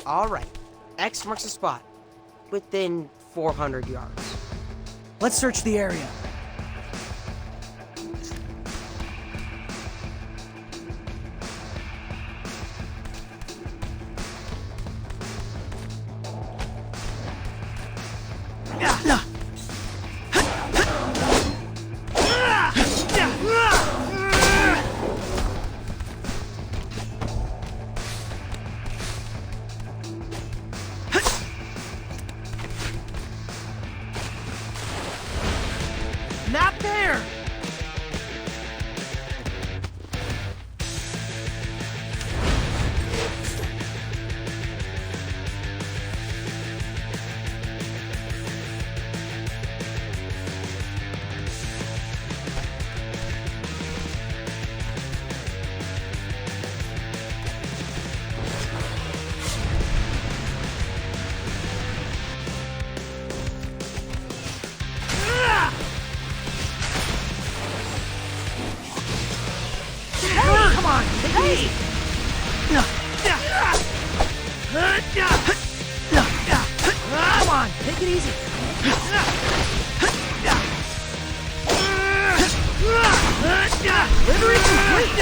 Alright. X marks the spot. Within 400 yards. Let's search the area. Not there! Come on, take it easy. Come on, take it easy. Delivery complete.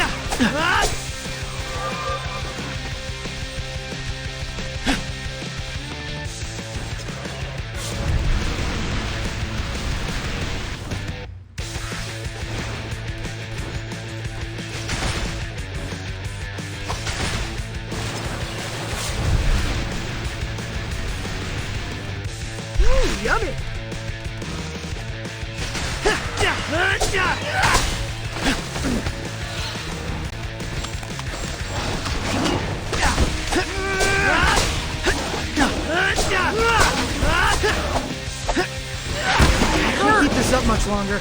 Yummy! Can't keep this up much longer.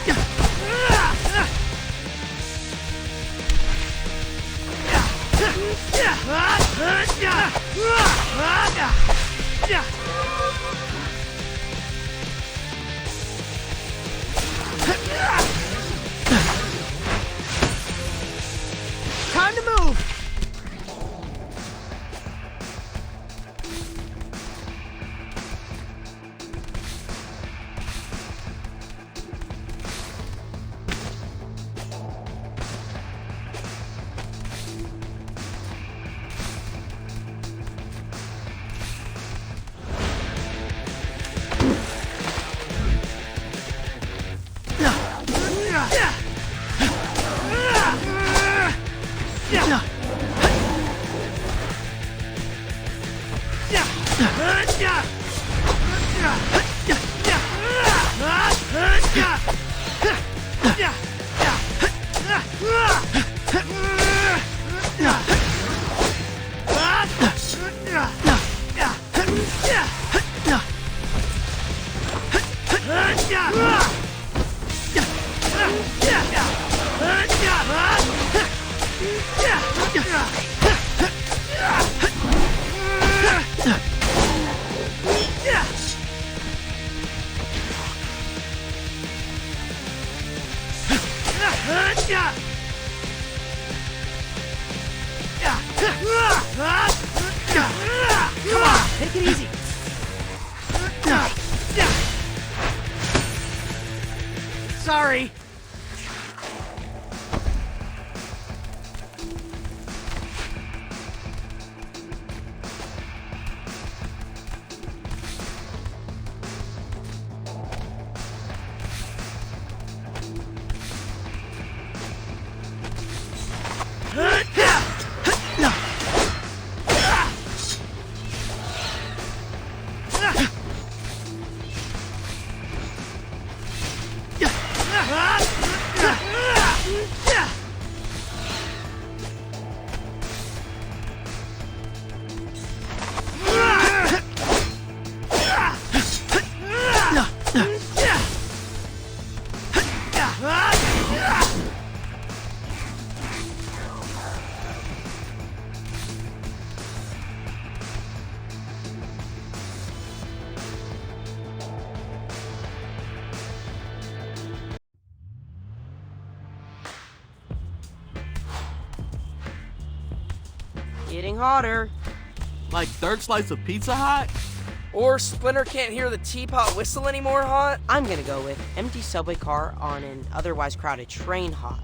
Time to move! Come on, take it easy. Sorry. Getting hotter. Like third slice of Pizza Hut? Or Splinter can't hear the teapot whistle anymore, hot? I'm gonna go with empty subway car on an otherwise crowded train hot.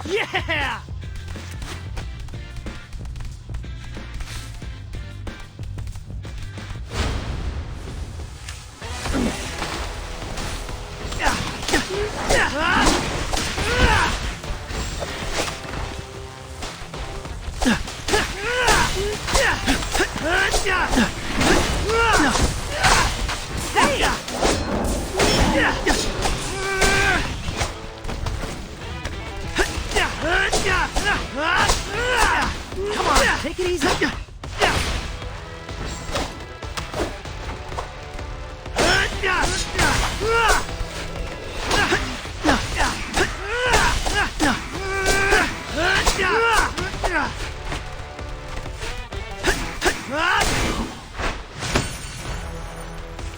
Yeah! Come on, take it easy.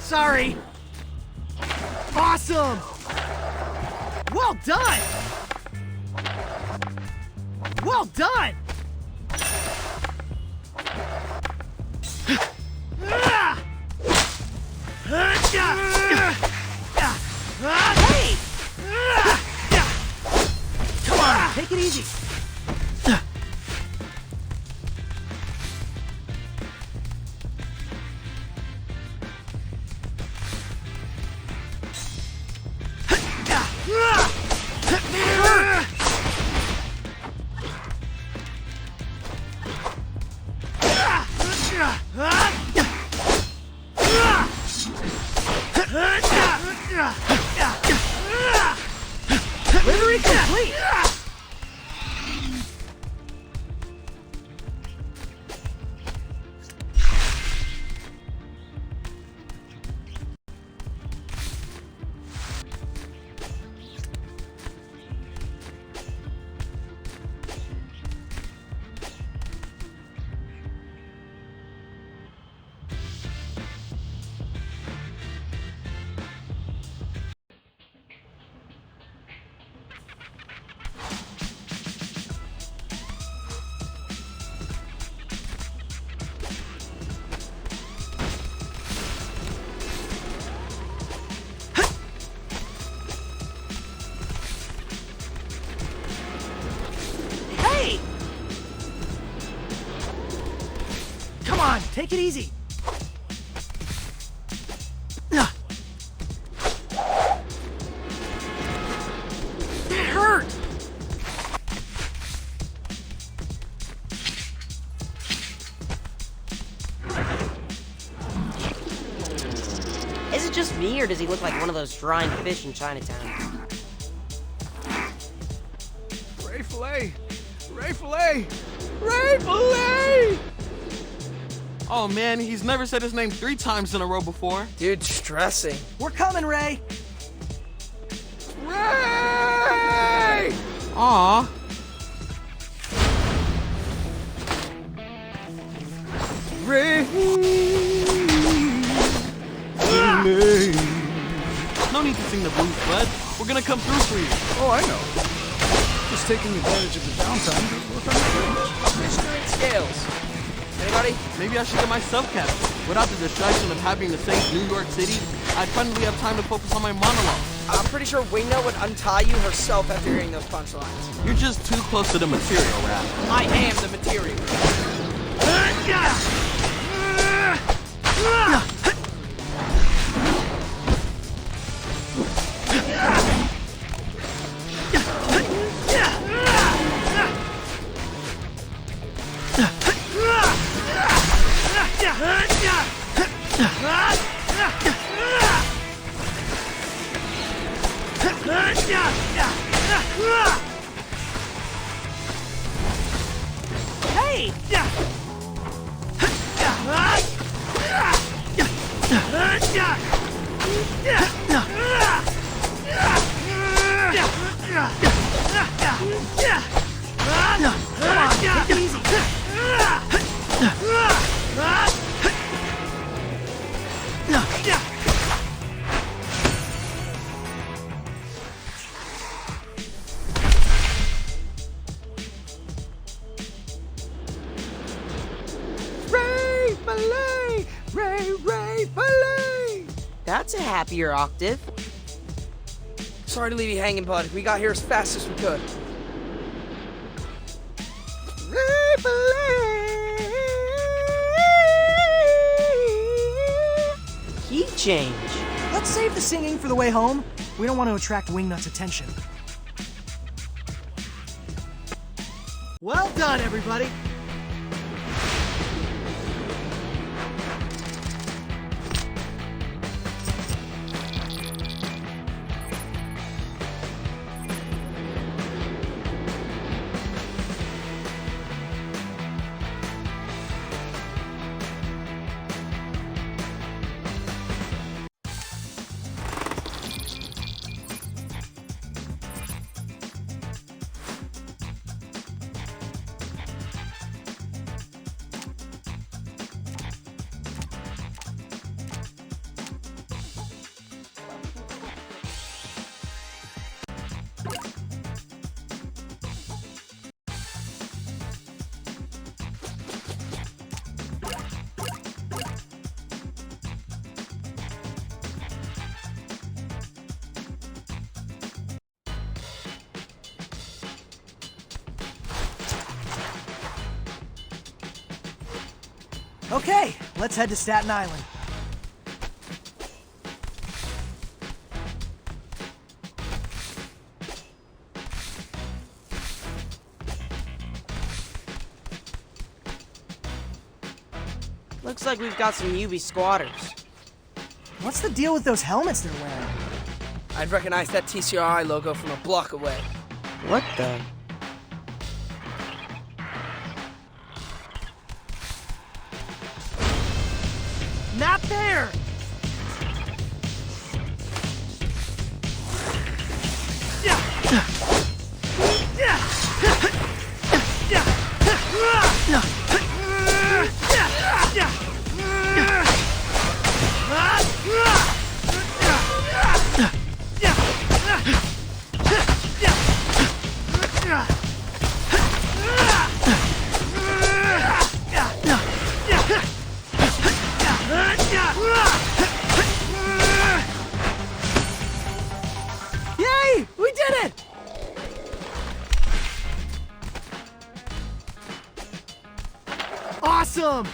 Sorry. Awesome. Well done. Well done. Hey! Come on, take it easy. Delivery complete! Hey! Come on, take it easy. That hurt! Is it just me, or does he look like one of those drying fish in Chinatown? Ray Fillet! Ray Fillet! Ray Fillet! Oh man, he's never said his name 3 times in a row before. Dude, stressing. We're coming, Ray. Ray! Aw. Ray! No need to sing the blues, bud. We're gonna come through for you. Oh, I know. Just taking advantage of the downtime to work on the bridge. Mystery scales. Anybody? Maybe I should get my self-capture. Without the distraction of having to save New York City, I'd finally have time to focus on my monologue. I'm pretty sure Wingnut would untie you herself after hearing those punchlines. You're just too close to the material, Rap. I am the material. Hey! Come on, take it easy. That's a happier octave. Sorry to leave you hanging, bud. We got here as fast as we could. Key change. Let's save the singing for the way home. We don't want to attract Wingnut's attention. Well done, everybody. Okay, let's head to Staten Island. Looks like we've got some UB squatters. What's the deal with those helmets they're wearing? I'd recognize that TCRI logo from a block away. What the? Not there! Yay! We did it! Awesome!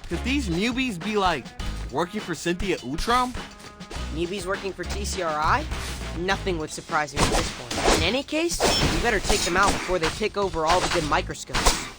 Could these newbies be like working for Cynthia Utrom? Newbies working for TCRI? Nothing would surprise me at this point. In any case, we better take them out before they take over all the good microscopes.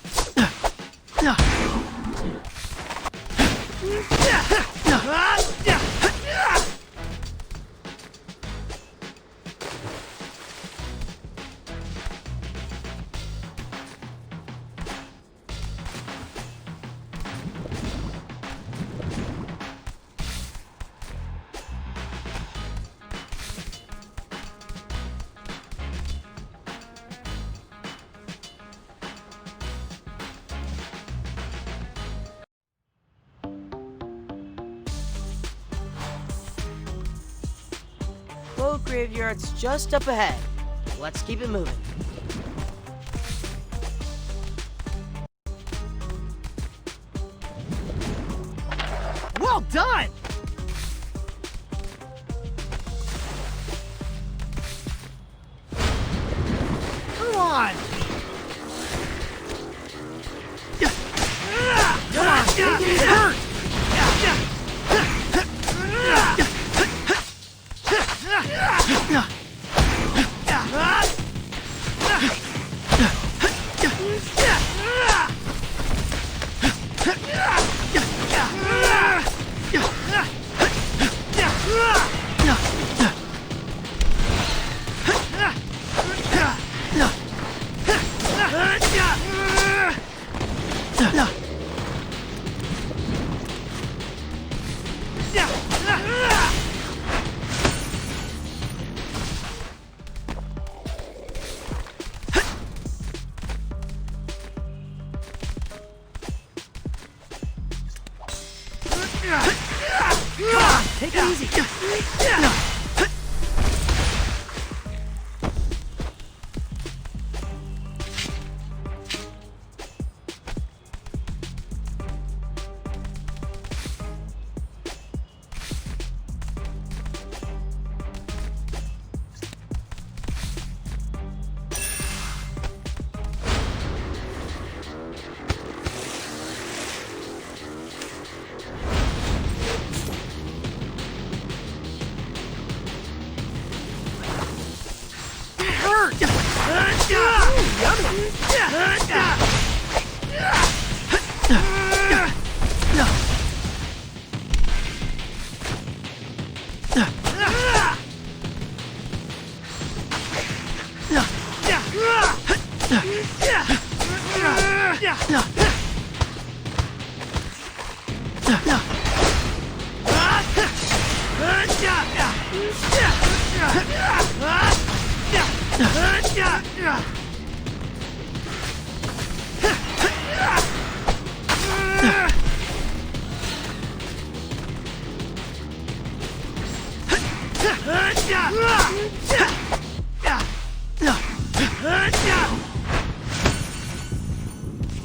Boat graveyard's just up ahead. Let's keep it moving. Well done! Come on! Come on, make it hurt! Come on, take it easy.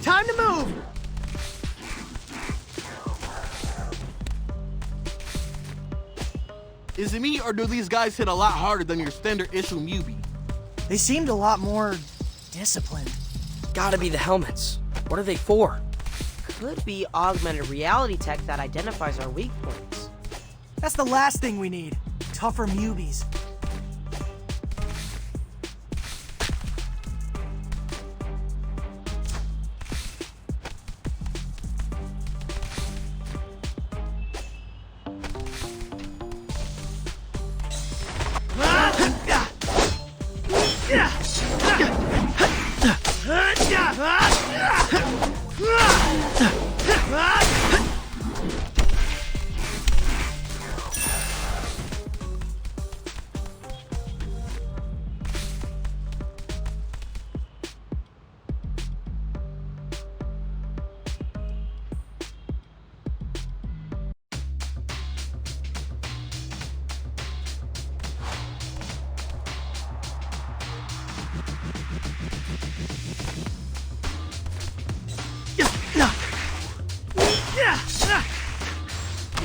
Time to move! Is it me, or do these guys hit a lot harder than your standard issue Mubi? They seemed a lot more disciplined. Gotta be the helmets. What are they for? Could be augmented reality tech that identifies our weak points. That's the last thing we need. Tougher mubies.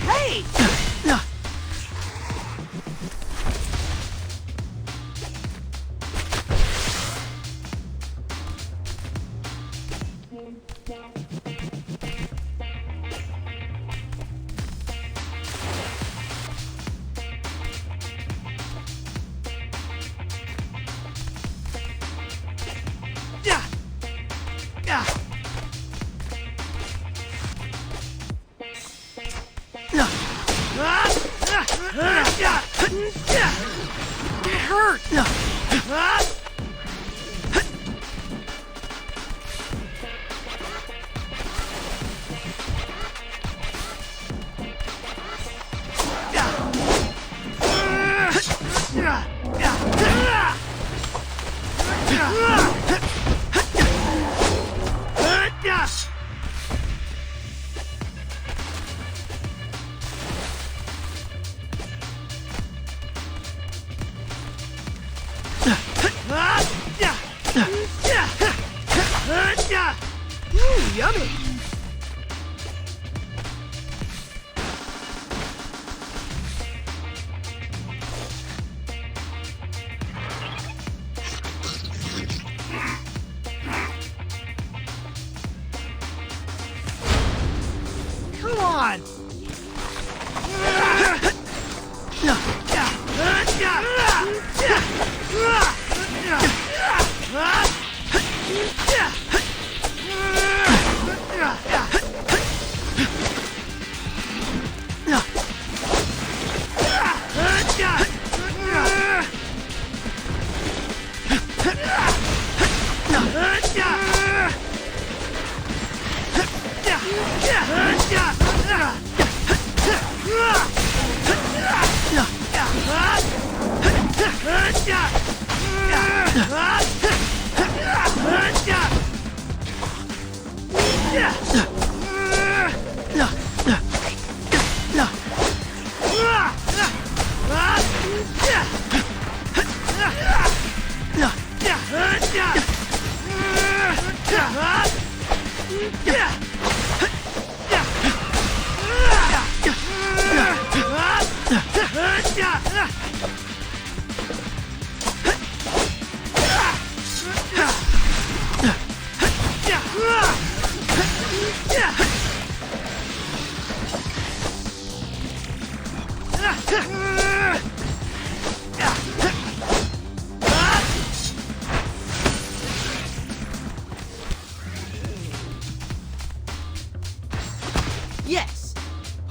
Hey! It hurt! Yummy! Come on!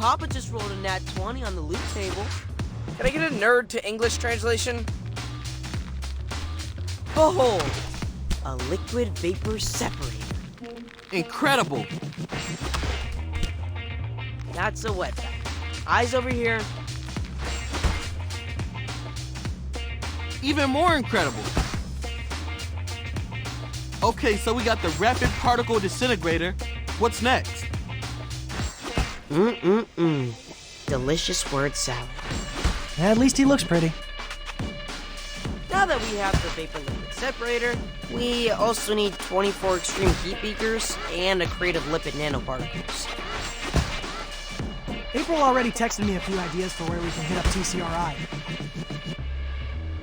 Papa just rolled a nat 20 on the loot table. Can I get a nerd to English translation? Behold, a liquid vapor separator. Incredible. That's a wetback. Eyes over here. Even more incredible. Okay, so we got the rapid particle disintegrator. What's next? Delicious word salad. At least he looks pretty. Now that we have the vapor liquid separator, we also need 24 extreme heat beakers and a crate of lipid nanoparticles. April already texted me a few ideas for where we can hit up TCRI.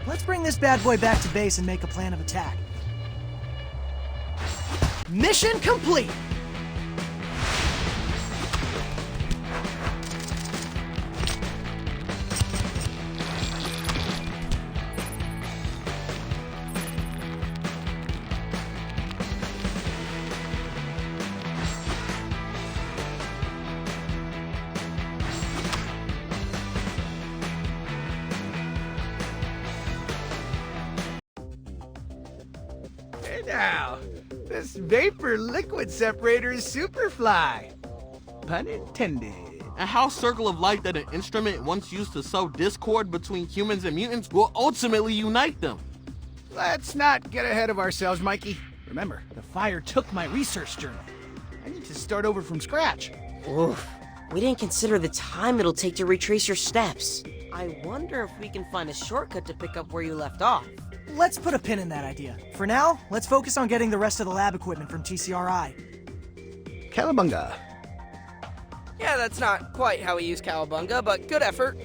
Let's bring this bad boy back to base and make a plan of attack. Mission complete! Hey now, this vapor liquid separator is superfly. Pun intended. And how Circle of Light, that an instrument once used to sow discord between humans and mutants, will ultimately unite them. Let's not get ahead of ourselves, Mikey. Remember, the fire took my research journal. I need to start over from scratch. Oof. We didn't consider the time it'll take to retrace your steps. I wonder if we can find a shortcut to pick up where you left off. Let's put a pin in that idea. For now, let's focus on getting the rest of the lab equipment from TCRI. Cowabunga. Yeah, that's not quite how we use Cowabunga, but good effort.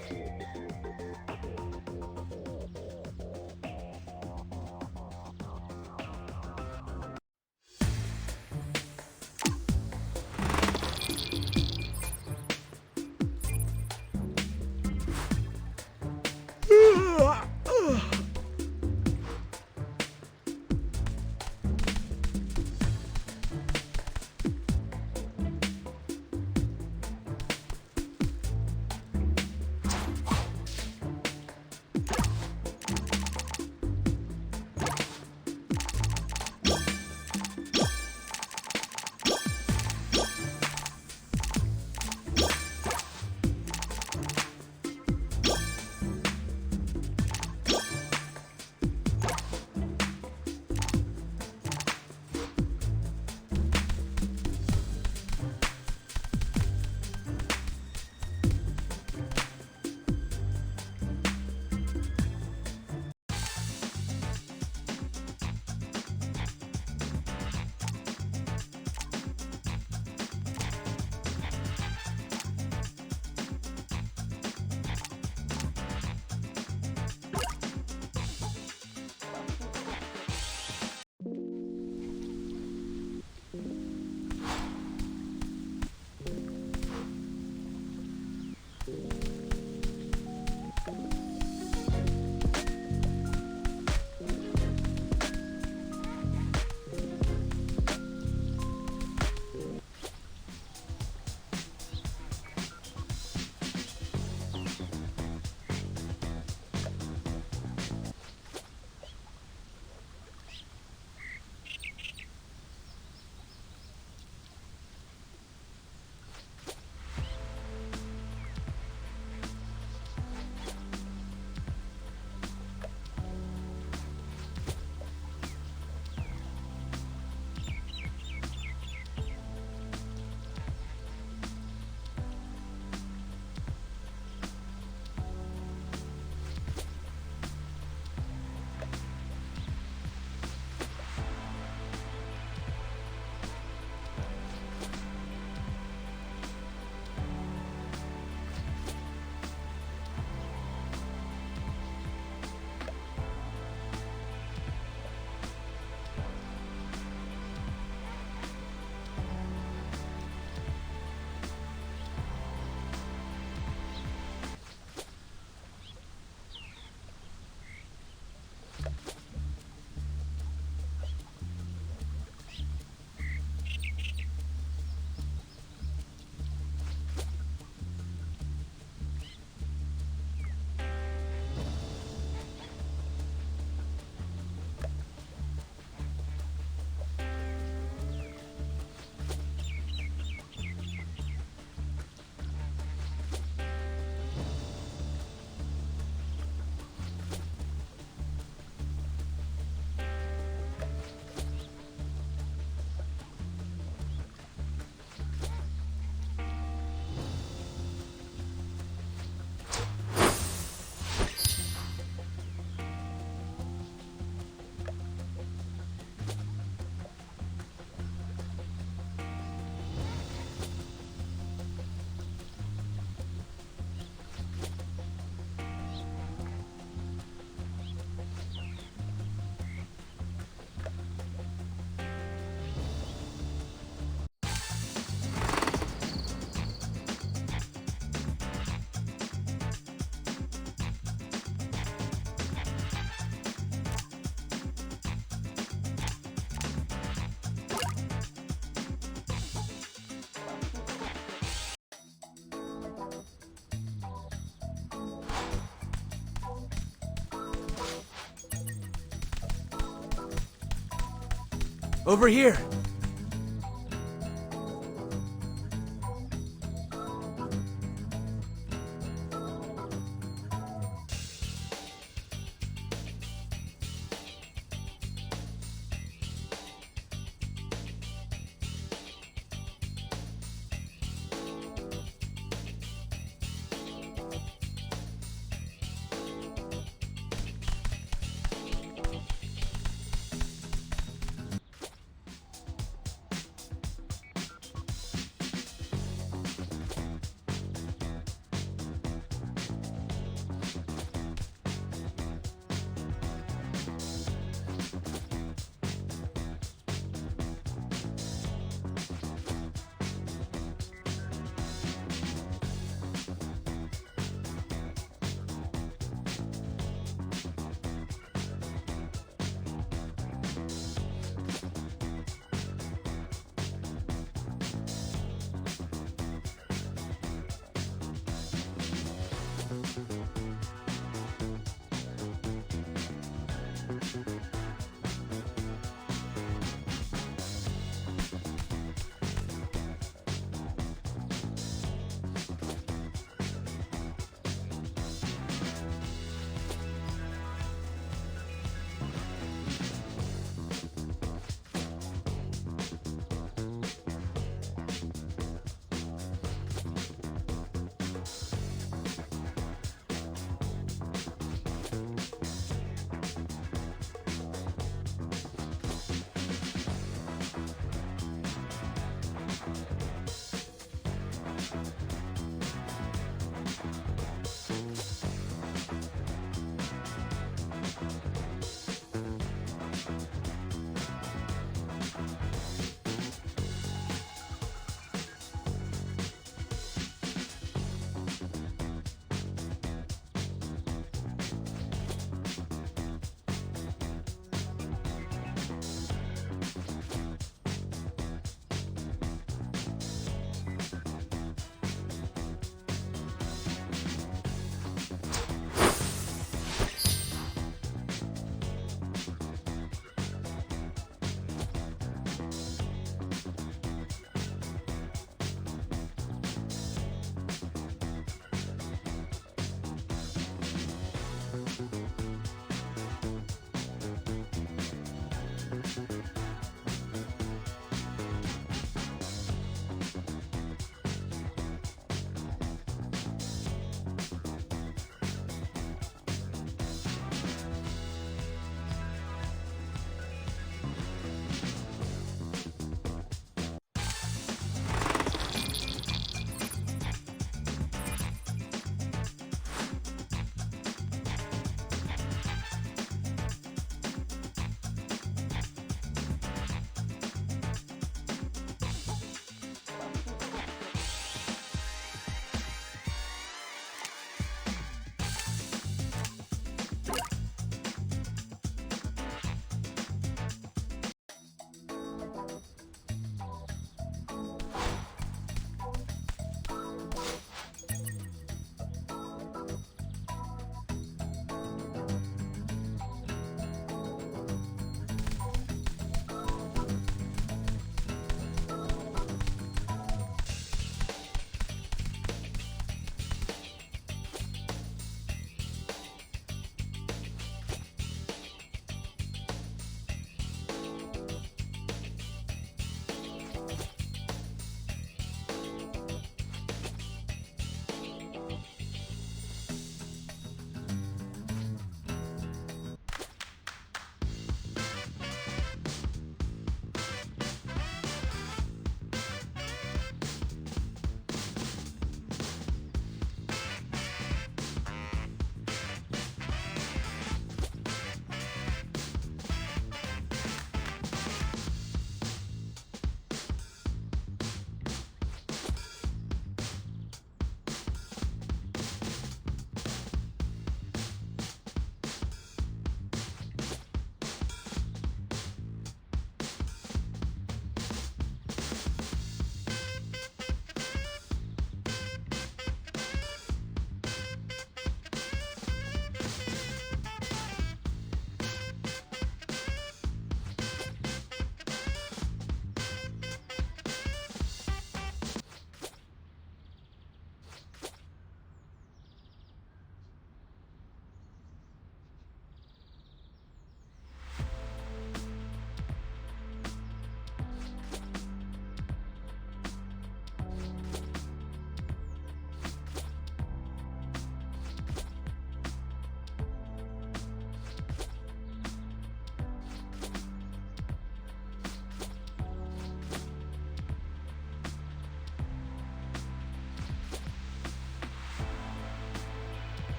Over here.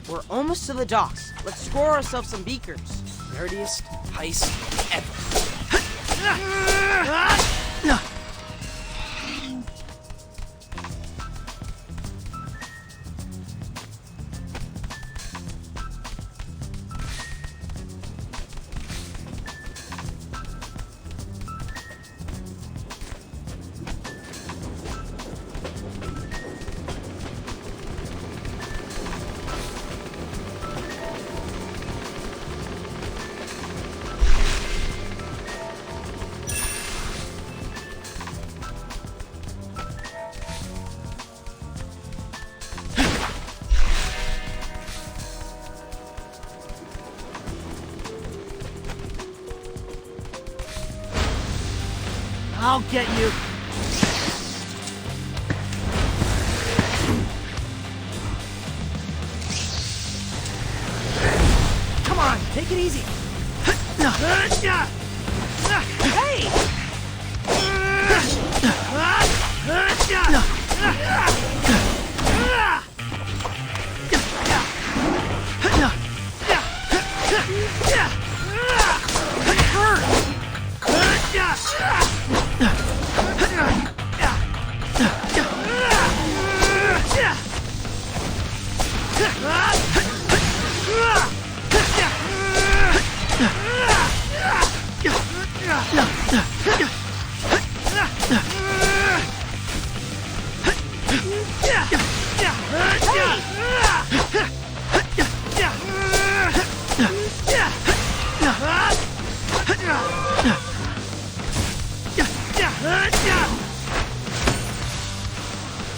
We're almost to the docks. Let's score ourselves some beakers. Nerdiest heist ever. I'll get you. Come on, take it easy. Hey!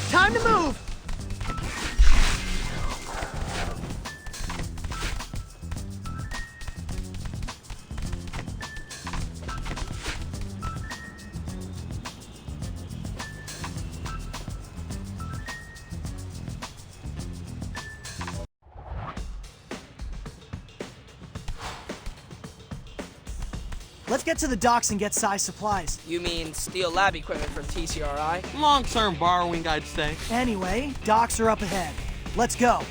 Time to move! Let's get to the docks and get size supplies. You mean steal lab equipment from TCRI? Long-term borrowing, I'd say. Anyway, docks are up ahead. Let's go.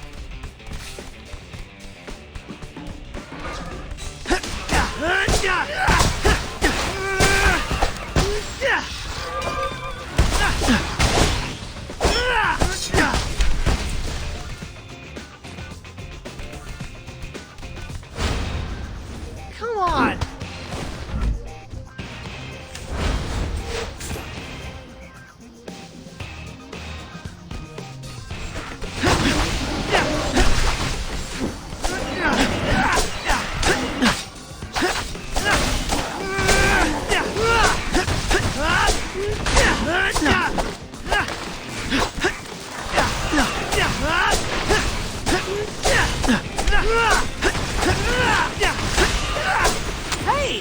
Come on! Hey!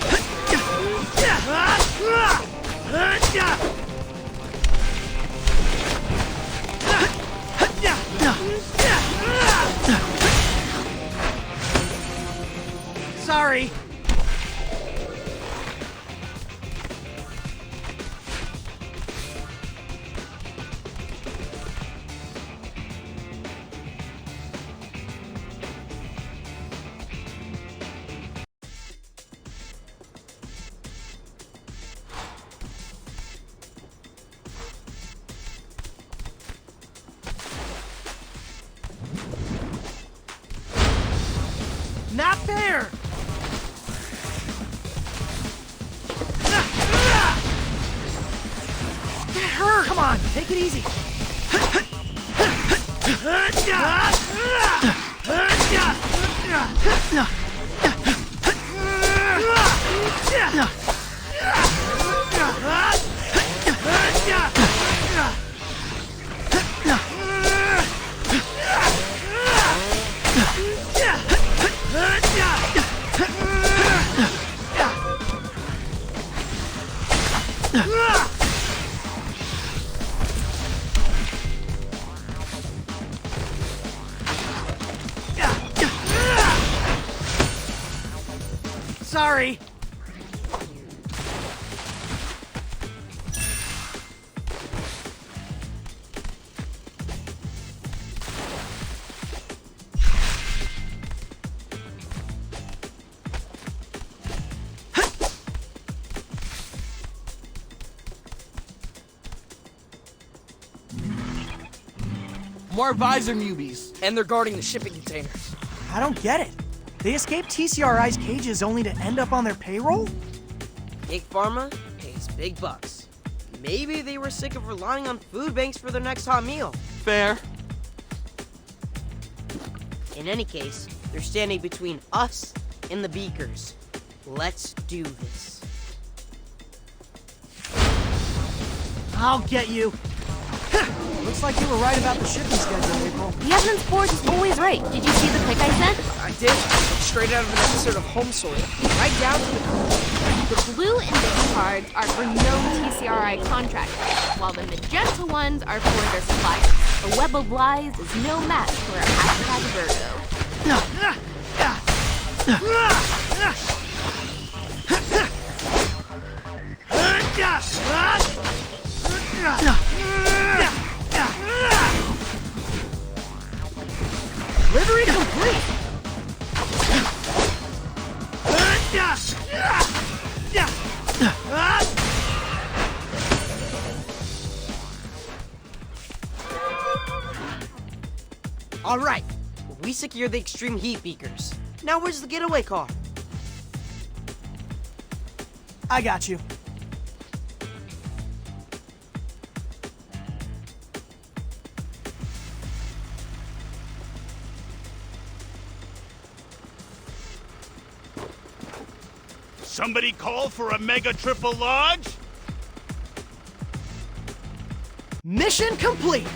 Sorry. Not fair! That hurt! Come on, take it easy. Sorry. More visor newbies. And they're guarding the shipping containers. I don't get it. They escaped TCRI's cages only to end up on their payroll? Big Pharma pays big bucks. Maybe they were sick of relying on food banks for their next hot meal. Fair. In any case, they're standing between us and the beakers. Let's do this. I'll get you. Looks like you were right about the shipping schedule, April. The evidence board is always right. Did you see the pic I sent? I did. Straight out of an episode of Home Soil. Right down to the The blue and big cards are for known TCRI contractors, while the magenta ones are for their suppliers. A web of lies is no match for a #Virgo. Delivery complete! All right, we secure the extreme heat beakers. Now where's the getaway car? I got you. Somebody call for a mega triple large? Mission complete!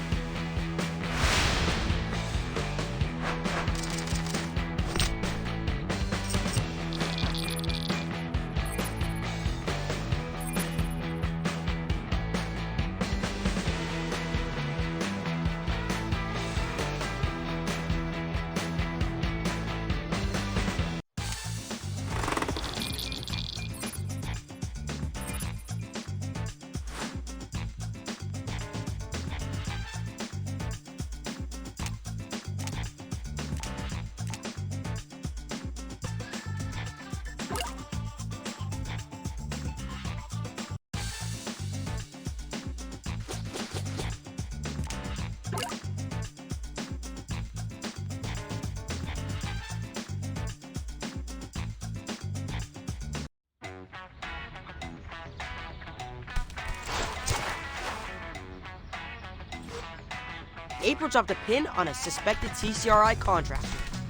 April dropped a pin on a suspected TCRI contractor.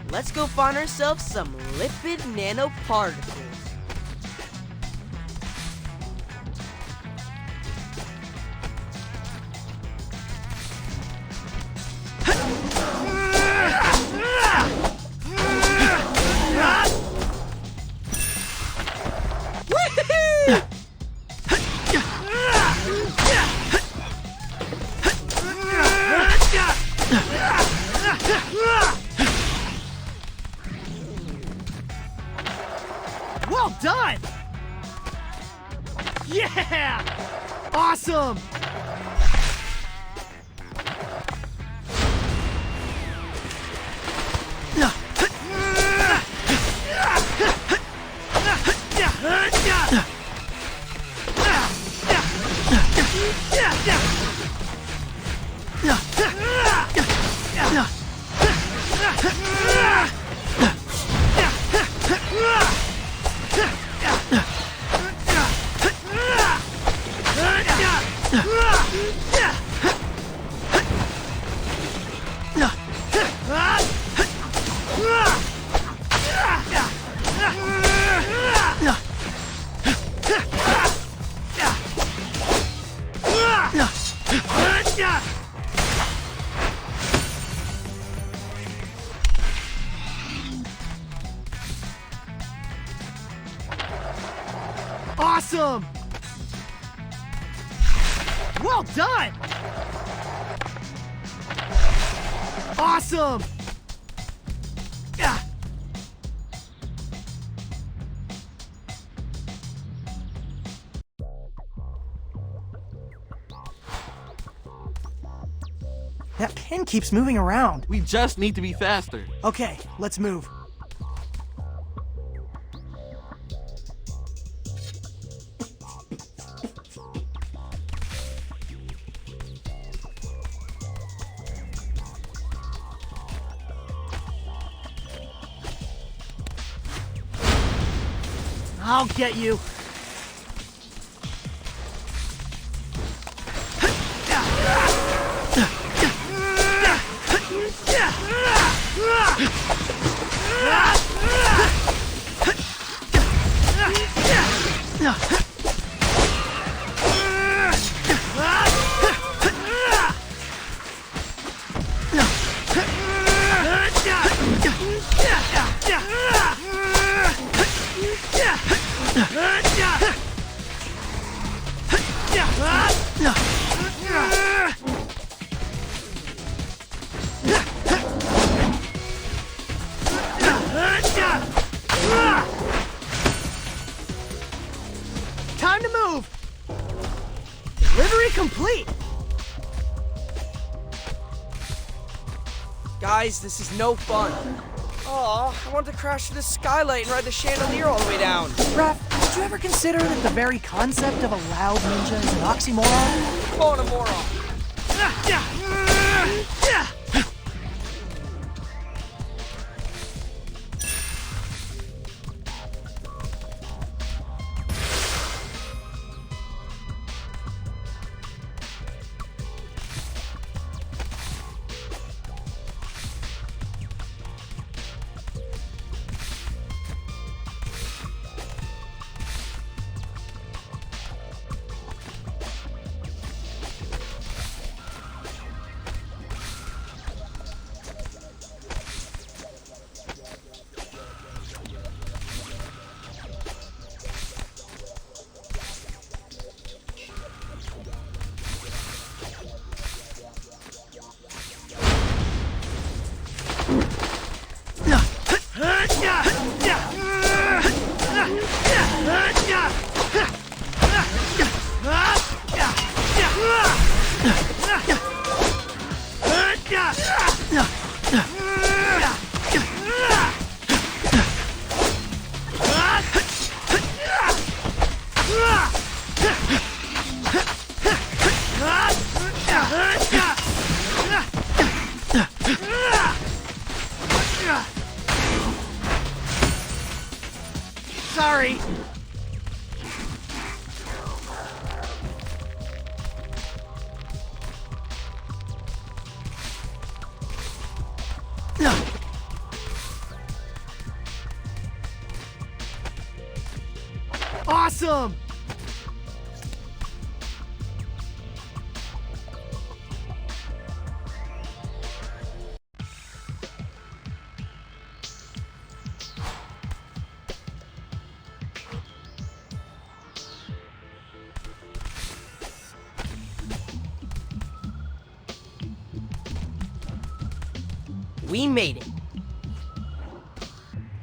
Let's go find ourselves some lipid nanoparticles. Well done! Yeah! Awesome! Awesome! Well done! Awesome! That pin keeps moving around. We just need to be faster. Okay, let's move. I'll get you. Time to move! Delivery complete! Guys, this is no fun. Aw, I want to crash through the skylight and ride the chandelier all the way down. Raph, did you ever consider that the very concept of a loud ninja is an oxymoron? Calling a moron. Sorry. Awesome! We made it.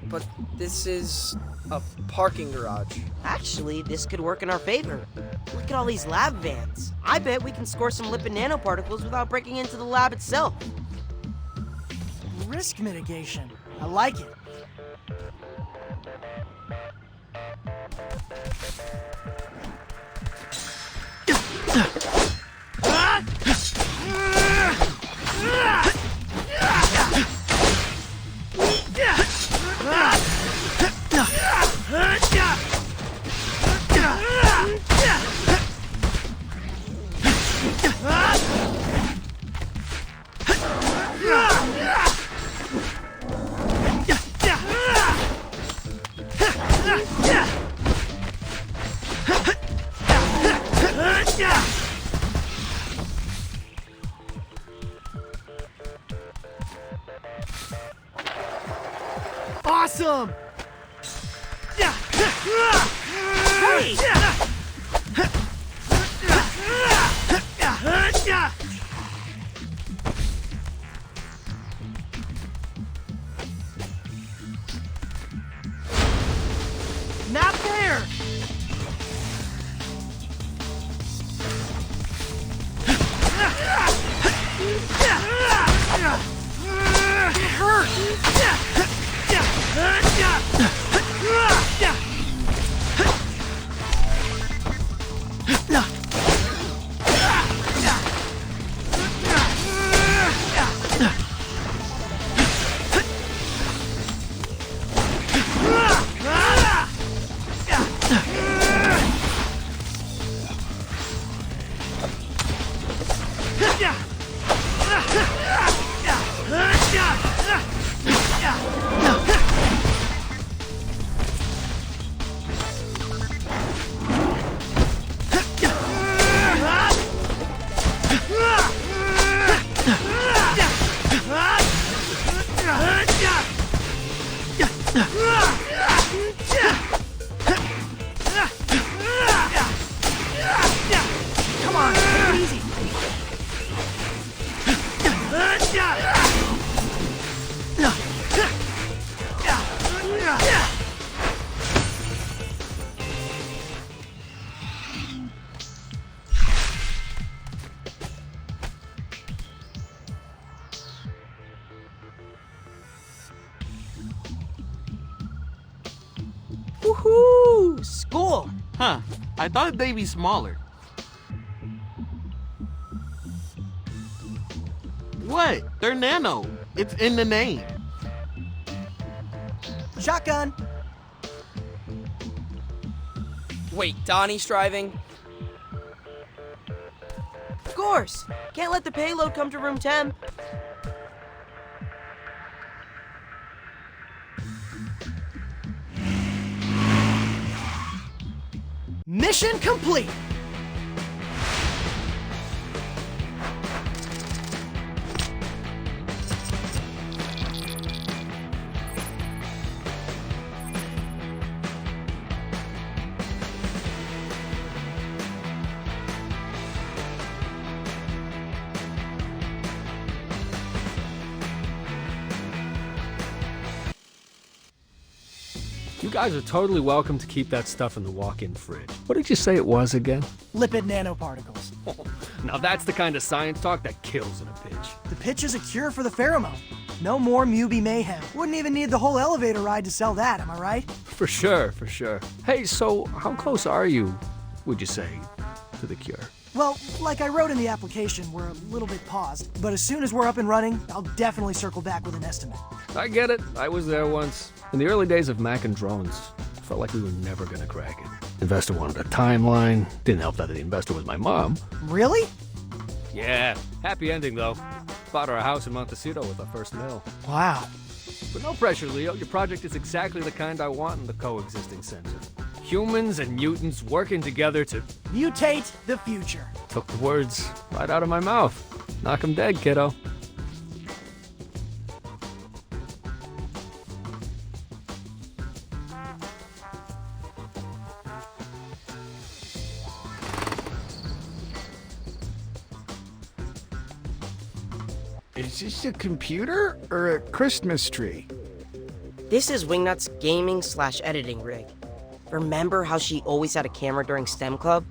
But this is a parking garage. Actually, this could work in our favor. Look at all these lab vans. I bet we can score some lipid nanoparticles without breaking into the lab itself. Risk mitigation. I like it. Awesome! Hey! Not there! It hurts! Woohoo! School! Huh. I thought they'd be smaller. What? They're nano. It's in the name. Shotgun! Wait, Donnie's driving? Of course! Can't let the payload come to room temp. Mission complete! You guys are totally welcome to keep that stuff in the walk-in fridge. What did you say it was again? Lipid nanoparticles. Now that's the kind of science talk that kills in a pitch. The pitch is a cure for the pheromone. No more Mubi mayhem. Wouldn't even need the whole elevator ride to sell that, am I right? For sure, for sure. Hey, so how close are you, would you say, to the cure? Well, like I wrote in the application, we're a little bit paused. But as soon as we're up and running, I'll definitely circle back with an estimate. I get it. I was there once. In the early days of Mac and drones, I felt like we were never gonna crack it. Investor wanted a timeline. Didn't help that the investor was my mom. Really? Yeah, happy ending though. Bought her a house in Montecito with our first mill. Wow. But no pressure, Leo. Your project is exactly the kind I want in the coexisting center. Humans and mutants working together to Mutate the future. took the words right out of my mouth. Knock 'em dead, kiddo. Is this a computer or a Christmas tree? This is Wingnut's gaming/editing rig. Remember how she always had a camera during STEM Club?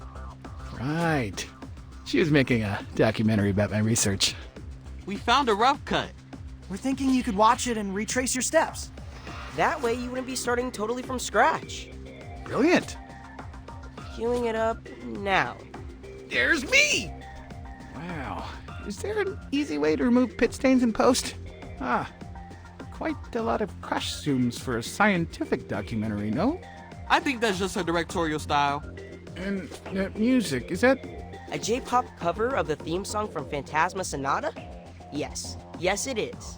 Right. She was making a documentary about my research. We found a rough cut. We're thinking you could watch it and retrace your steps. That way you wouldn't be starting totally from scratch. Brilliant. Queuing it up now. There's me! Wow. Is there an easy way to remove pit stains in post? Quite a lot of crush zooms for a scientific documentary, no? I think that's just her directorial style. And that music, is that... A J-pop cover of the theme song from Phantasma Sonata? Yes. Yes, it is.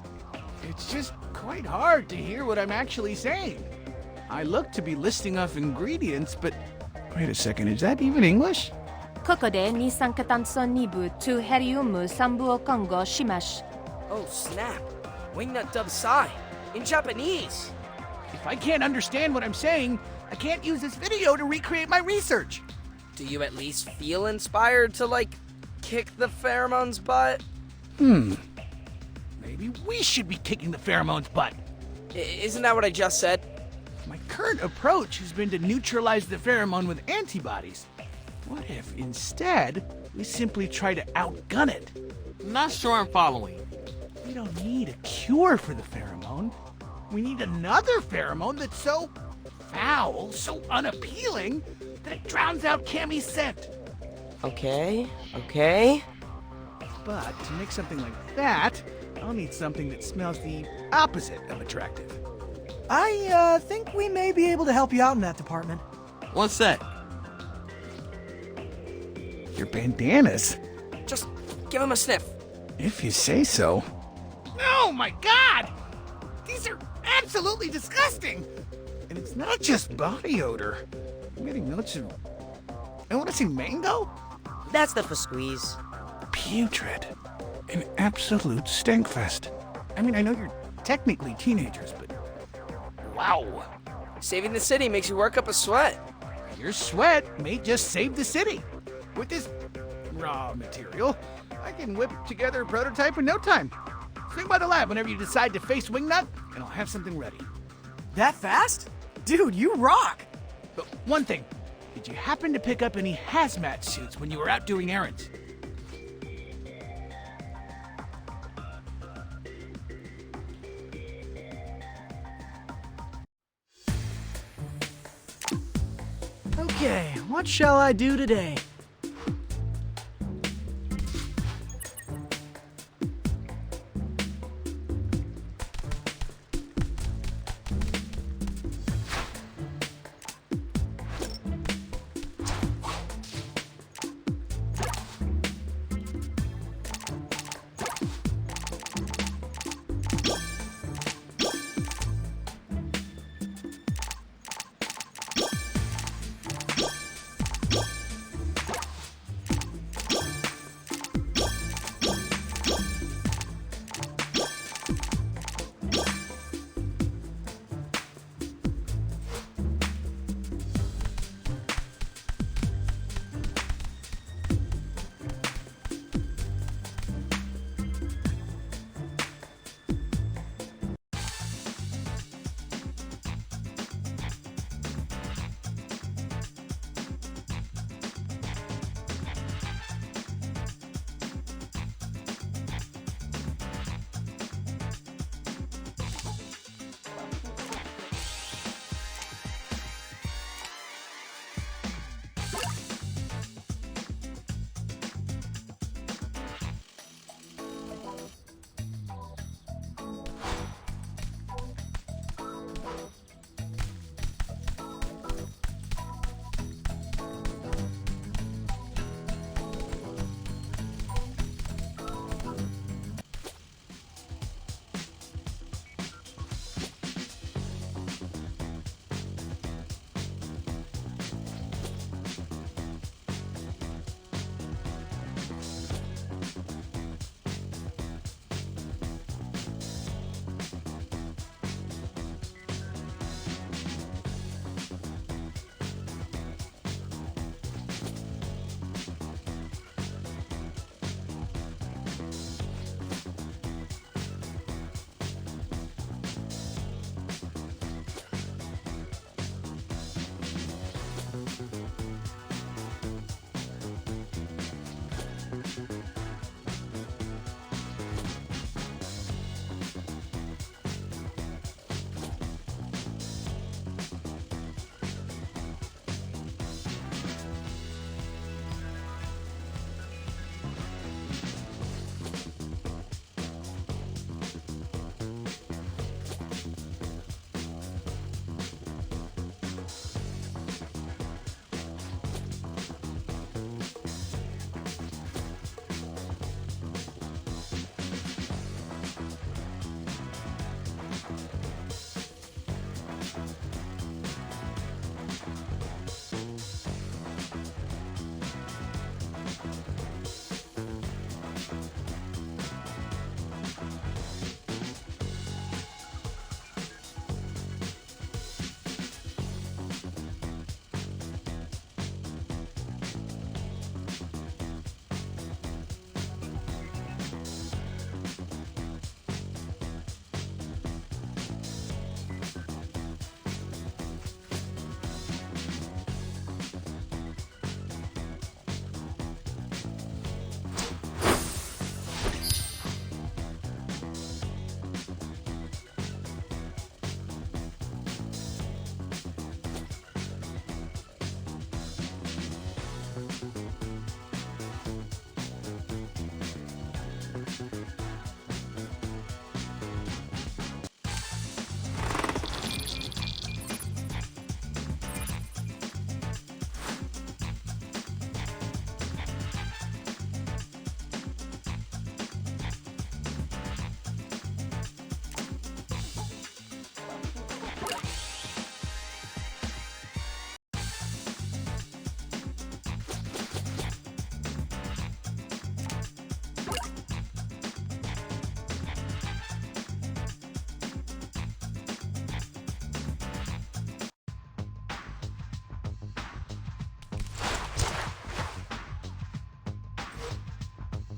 It's just quite hard to hear what I'm actually saying. I look to be listing off ingredients, but... Wait a second, is that even English? ここで二酸化炭素2部とヘリウム3部を混合します。 Oh, snap. Wingnut dubs Psy. In Japanese. If I can't understand what I'm saying, I can't use this video to recreate my research. Do you at least feel inspired to, like, kick the pheromones' butt? Maybe we should be kicking the pheromones' butt. Isn't that what I just said? My current approach has been to neutralize the pheromone with antibodies. What if, instead, we simply try to outgun it? Not sure I'm following. We don't need a cure for the pheromone. We need another pheromone that's so foul, so unappealing, that it drowns out Cammy's scent. Okay. But to make something like that, I'll need something that smells the opposite of attractive. I think we may be able to help you out in that department. One sec. Your bandanas? Just give him a sniff. If you say so. Oh my god! These are absolutely disgusting! And it's not just body odor. I'm getting notes of... I want to say mango? That's the squeeze. Putrid. An absolute stinkfest. I mean, I know you're technically teenagers, but... Wow. Saving the city makes you work up a sweat. Your sweat may just save the city. With this raw material, I can whip together a prototype in no time. Swing by the lab whenever you decide to face Wingnut, and I'll have something ready. That fast? Dude, you rock! But one thing, did you happen to pick up any hazmat suits when you were out doing errands? Okay, what shall I do today?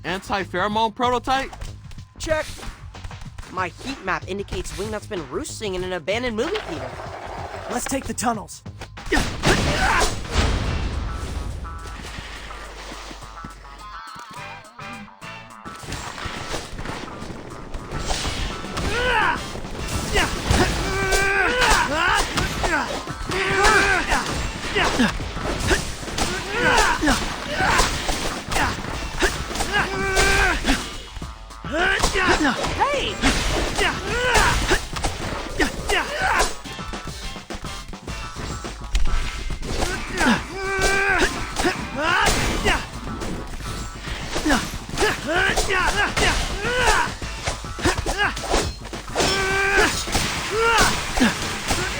Anti-pheromone prototype? Check. My heat map indicates Wingnut's been roosting in an abandoned movie theater. Let's take the tunnels. Hey!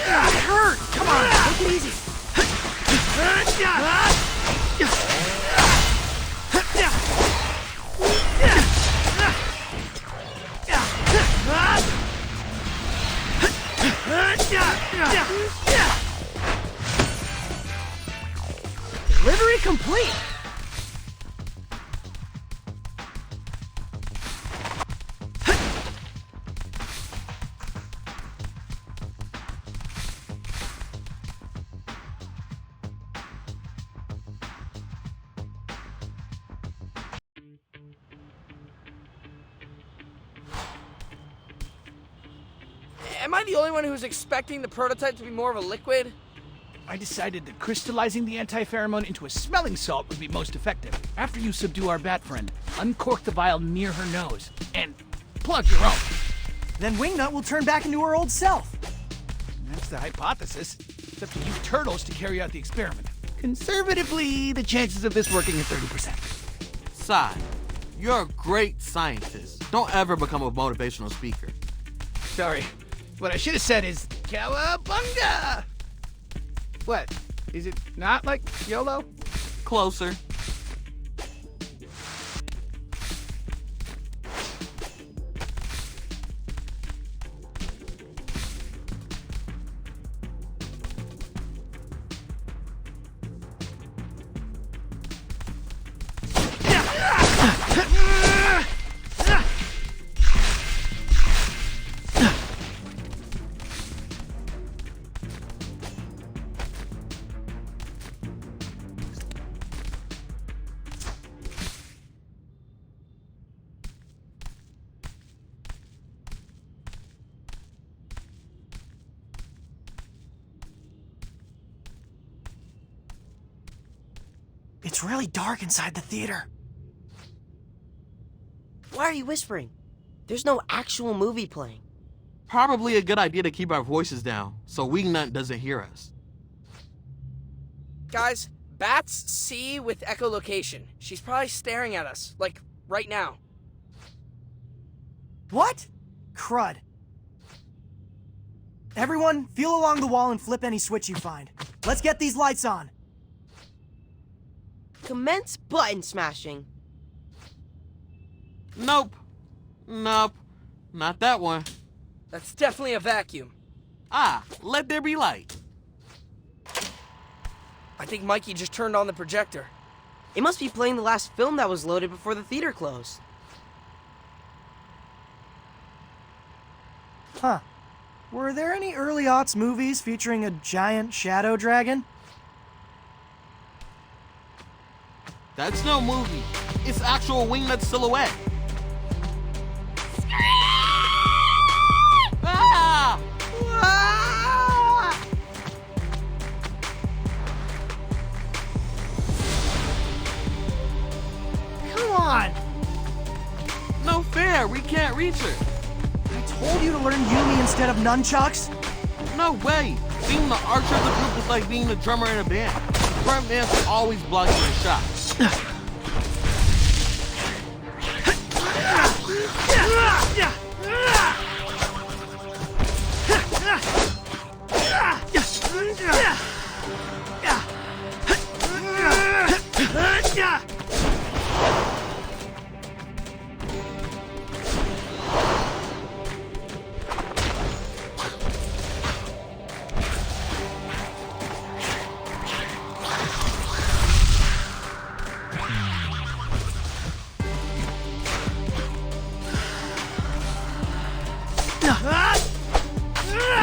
It hurt! Come on, take it easy. Delivery complete! Am I the only one who's expecting the prototype to be more of a liquid? I decided that crystallizing the anti-pheromone into a smelling salt would be most effective. After you subdue our bat friend, uncork the vial near her nose, and plug your own. Then Wingnut will turn back into her old self. That's the hypothesis. It's up to you turtles to carry out the experiment. Conservatively, the chances of this working are 30%. Sai, you're a great scientist. Don't ever become a motivational speaker. Sorry. What I should have said is, Cowabunga! What? Is it not like YOLO? Closer. It's really dark inside the theater. Why are you whispering? There's no actual movie playing. Probably a good idea to keep our voices down so Wingnut doesn't hear us. Guys, bats see with echolocation. She's probably staring at us, like, right now. What? Crud. Everyone, feel along the wall and flip any switch you find. Let's get these lights on. Commence button smashing. Nope. Nope. Not that one. That's definitely a vacuum. Ah, let there be light. I think Mikey just turned on the projector. It must be playing the last film that was loaded before the theater closed. Huh. Were there any early aughts movies featuring a giant shadow dragon? That's no movie. It's actual Wingnut silhouette. Ah! Ah! Come on! No fair, we can't reach her. I told you to learn Yumi instead of nunchucks. No way. Being the archer of the group is like being the drummer in a band. The front man always blocks your shot.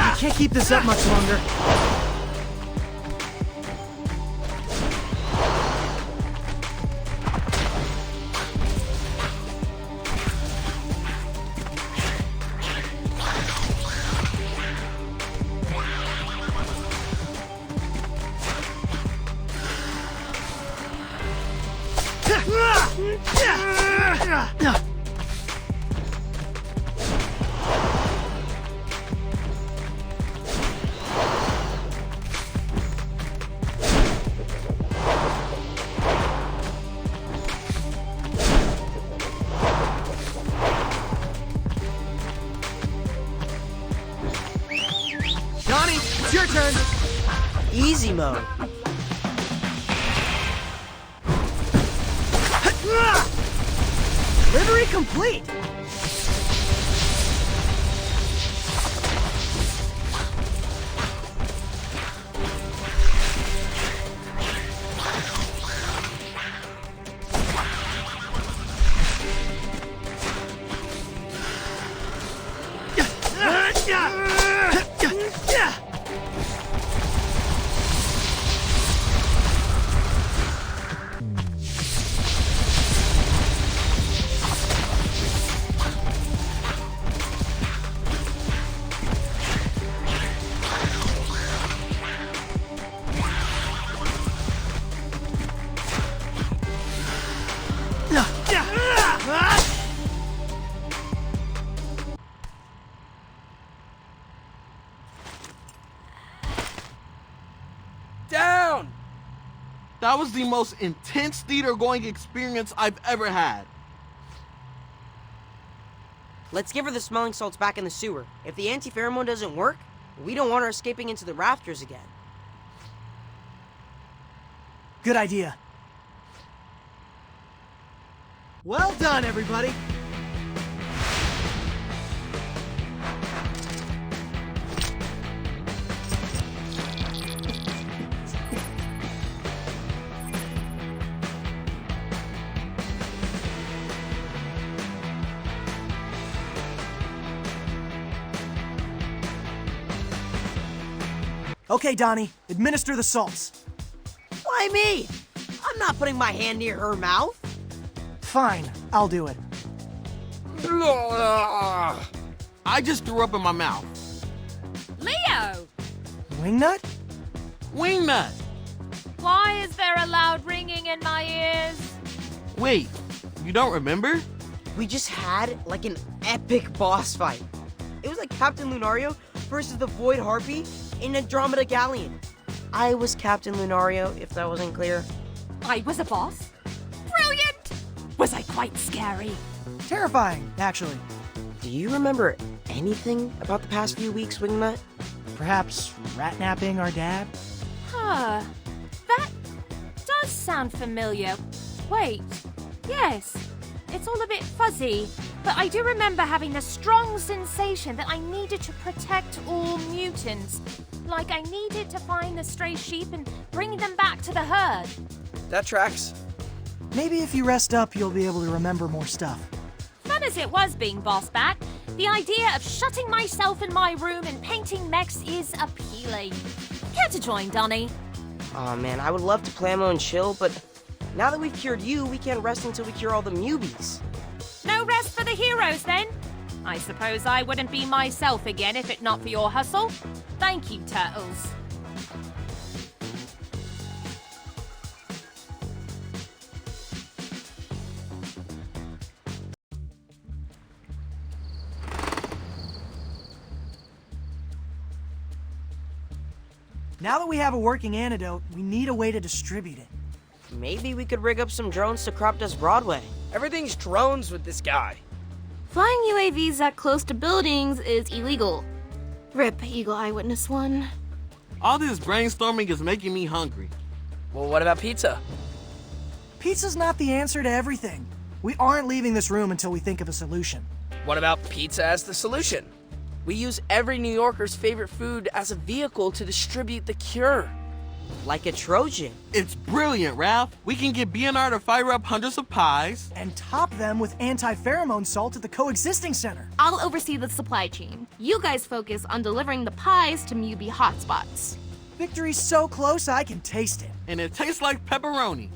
I can't keep this up much longer. easy mode. Livery complete! Down! That was the most intense theater-going experience I've ever had. Let's give her the smelling salts back in the sewer. If the anti-pheromone doesn't work, we don't want her escaping into the rafters again. Good idea. Well done, everybody. Okay, Donnie, administer the salts. Why me? I'm not putting my hand near her mouth. Fine, I'll do it. I just threw up in my mouth. Leo! Wingnut? Wingnut! Why is there a loud ringing in my ears? Wait, you don't remember? We just had like an epic boss fight. It was like Captain Lunario versus the Void Harpy in Andromeda Galleon. I was Captain Lunario, if that wasn't clear. I was a boss? Brilliant! Was I quite scary? Terrifying, actually. Do you remember anything about the past few weeks, Wingnut? Perhaps rat-napping our dad? Huh. That does sound familiar. Wait. Yes. It's all a bit fuzzy, but I do remember having the strong sensation that I needed to protect all mutants. Like I needed to find the stray sheep and bring them back to the herd. That tracks. Maybe if you rest up, you'll be able to remember more stuff. Fun as it was being boss back, the idea of shutting myself in my room and painting mechs is appealing. Care to join, Donnie? Aw man, I would love to plamo and chill, but now that we've cured you, we can't rest until we cure all the newbies. No rest for the heroes, then? I suppose I wouldn't be myself again if it not for your hustle. Thank you, Turtles. Now that we have a working antidote, we need a way to distribute it. Maybe we could rig up some drones to crop dust Broadway. Everything's drones with this guy. Flying UAVs that close to buildings is illegal. RIP Eagle Eyewitness 1. All this brainstorming is making me hungry. Well, what about pizza? Pizza's not the answer to everything. We aren't leaving this room until we think of a solution. What about pizza as the solution? We use every New Yorker's favorite food as a vehicle to distribute the cure. Like a Trojan. It's brilliant, Ralph. We can get BNR to fire up hundreds of pies. And top them with anti-pheromone salt at the coexisting center. I'll oversee the supply chain. You guys focus on delivering the pies to Mubi hotspots. Victory's so close I can taste it. And it tastes like pepperoni.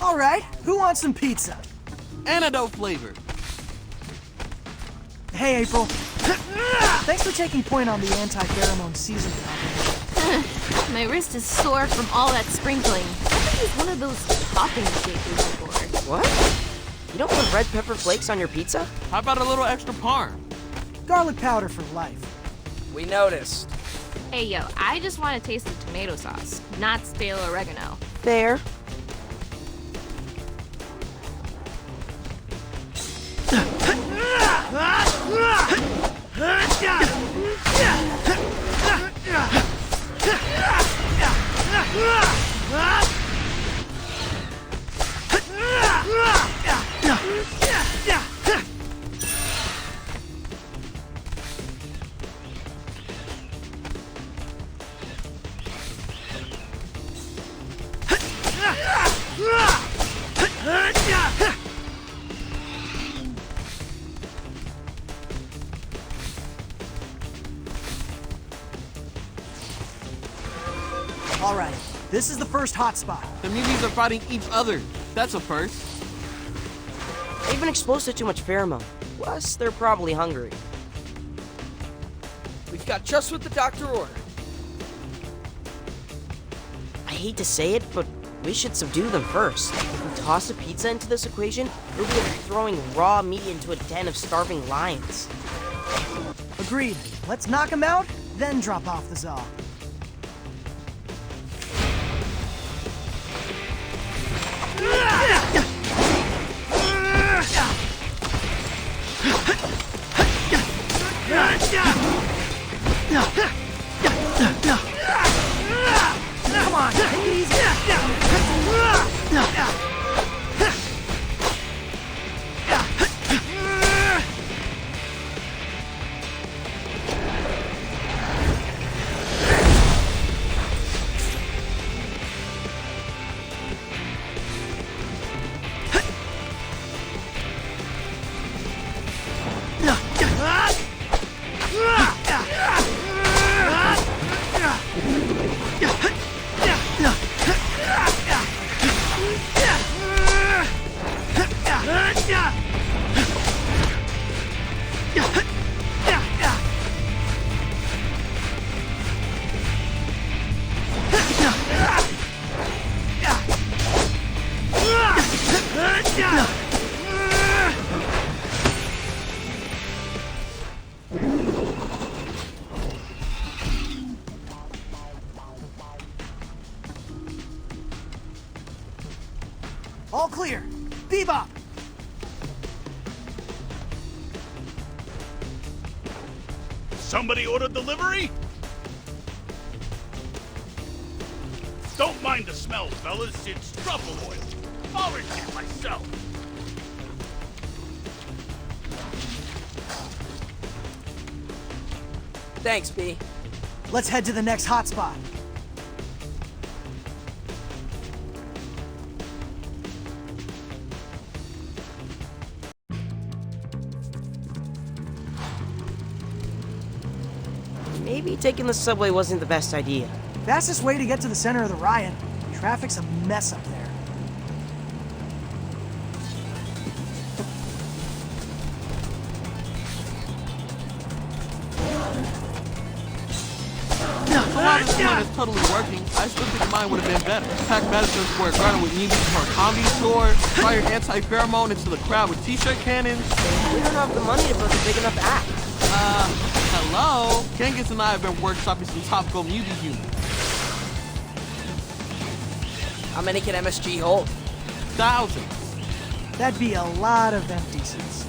All right, who wants some pizza? Antidote flavor. Hey, April. Thanks for taking point on the anti-pheromone season competition. My wrist is sore from all that sprinkling. I could use one of those topping shakers on board. What? You don't put red pepper flakes on your pizza? How about a little extra parm? Garlic powder for life. We noticed. Hey yo, I just want to taste the tomato sauce, not stale oregano. Fair. All right, this is the first hot spot. The Muties are fighting each other. That's a first. They've been exposed to too much pheromone. Plus, they're probably hungry. We've got just what the doctor ordered. I hate to say it, but we should subdue them first. If we toss a pizza into this equation, it would be like throwing raw meat into a den of starving lions. Agreed. Let's knock him out, then drop off the Zaw. Come on, take it easy. All clear. Bebop! Somebody ordered delivery? mind the smell, fellas. It's truffle oil. Foraged it myself. Thanks, B. Let's head to the next hotspot. Maybe taking the subway wasn't the best idea. Fastest way to get to the center of the riot. Traffic's a mess up there. So while this plan is totally working, I still think mine would have been better. Pack Madison Square Garden with mutants for a comedy tour, fire anti-pheromone into the crowd with t-shirt cannons. We don't have the money to build a big enough act. Hello? Genghis and I have been workshopping some topical mutant humor. How many can MSG hold? Thousands. That'd be a lot of empty seats.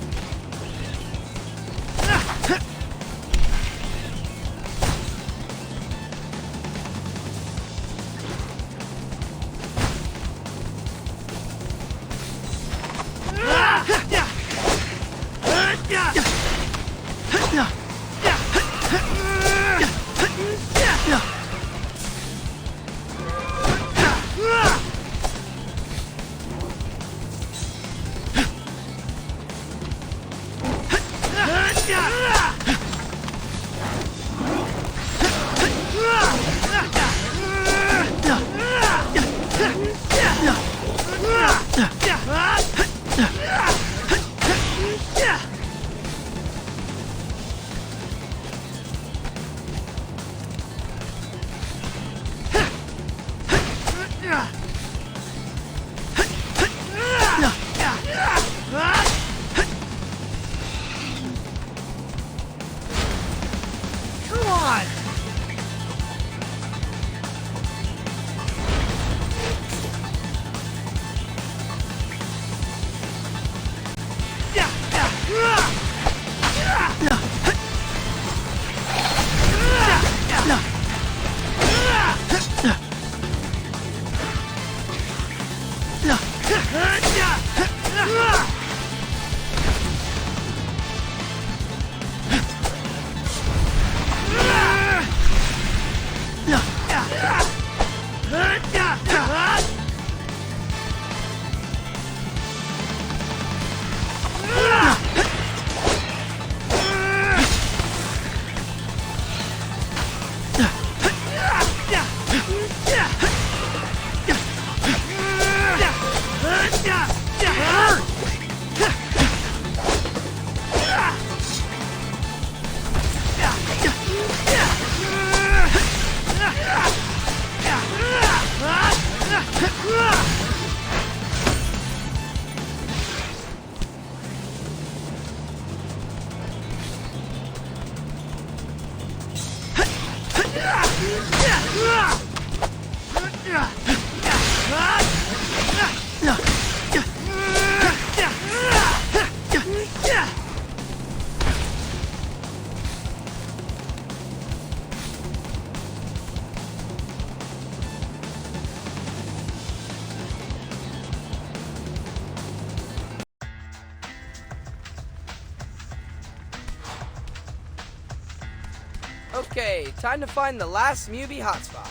Okay, time to find the last Mubi hotspot.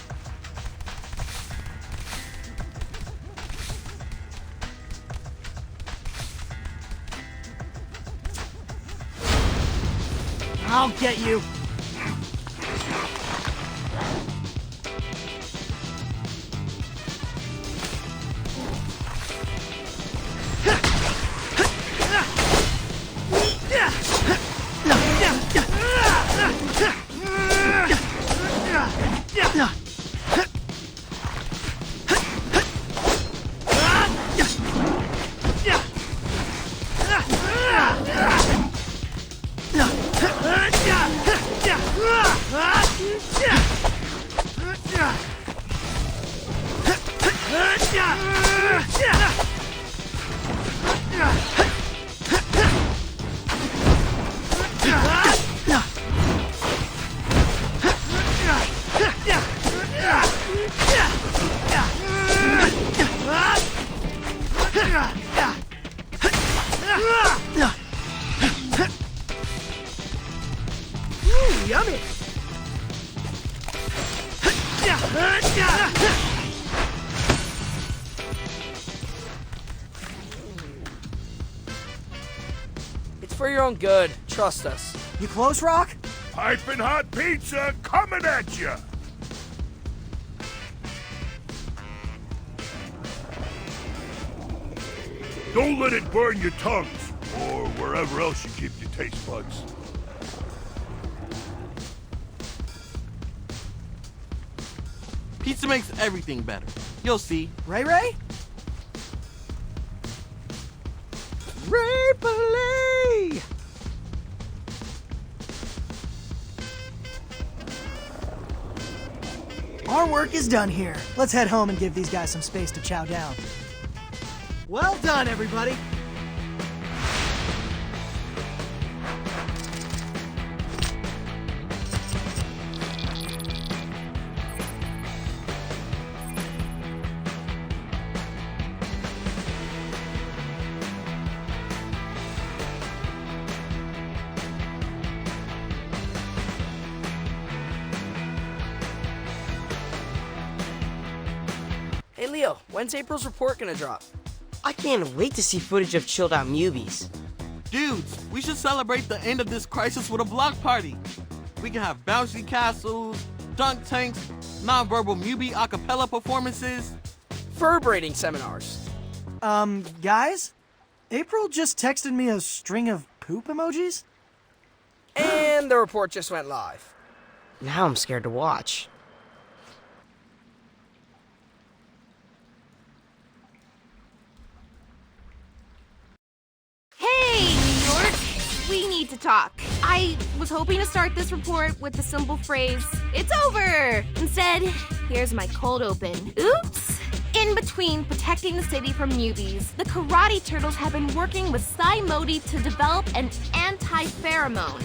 I'll get you. Ooh, yummy! It's for your own good. Trust us. You close, Rock? Piping hot pizza coming at you. Don't let it burn your tongues, or wherever else you keep your taste buds. Pizza makes everything better. You'll see. Ray Ray? Ray-Play! Our work is done here. Let's head home and give these guys some space to chow down. Well done, everybody. Hey Leo, when's April's report gonna drop? I can't wait to see footage of chilled out Mubies. Dudes, we should celebrate the end of this crisis with a block party. We can have bouncy castles, dunk tanks, non-verbal Mubi a cappella performances. Fur braiding seminars. Guys? April just texted me a string of poop emojis? And the report just went live. Now I'm scared to watch. Hey, New York! We need to talk. I was hoping to start this report with the simple phrase, "It's over!" Instead, here's my cold open. Oops! In between protecting the city from newbies, the Karate Turtles have been working with Sai Modi to develop an anti-pheromone.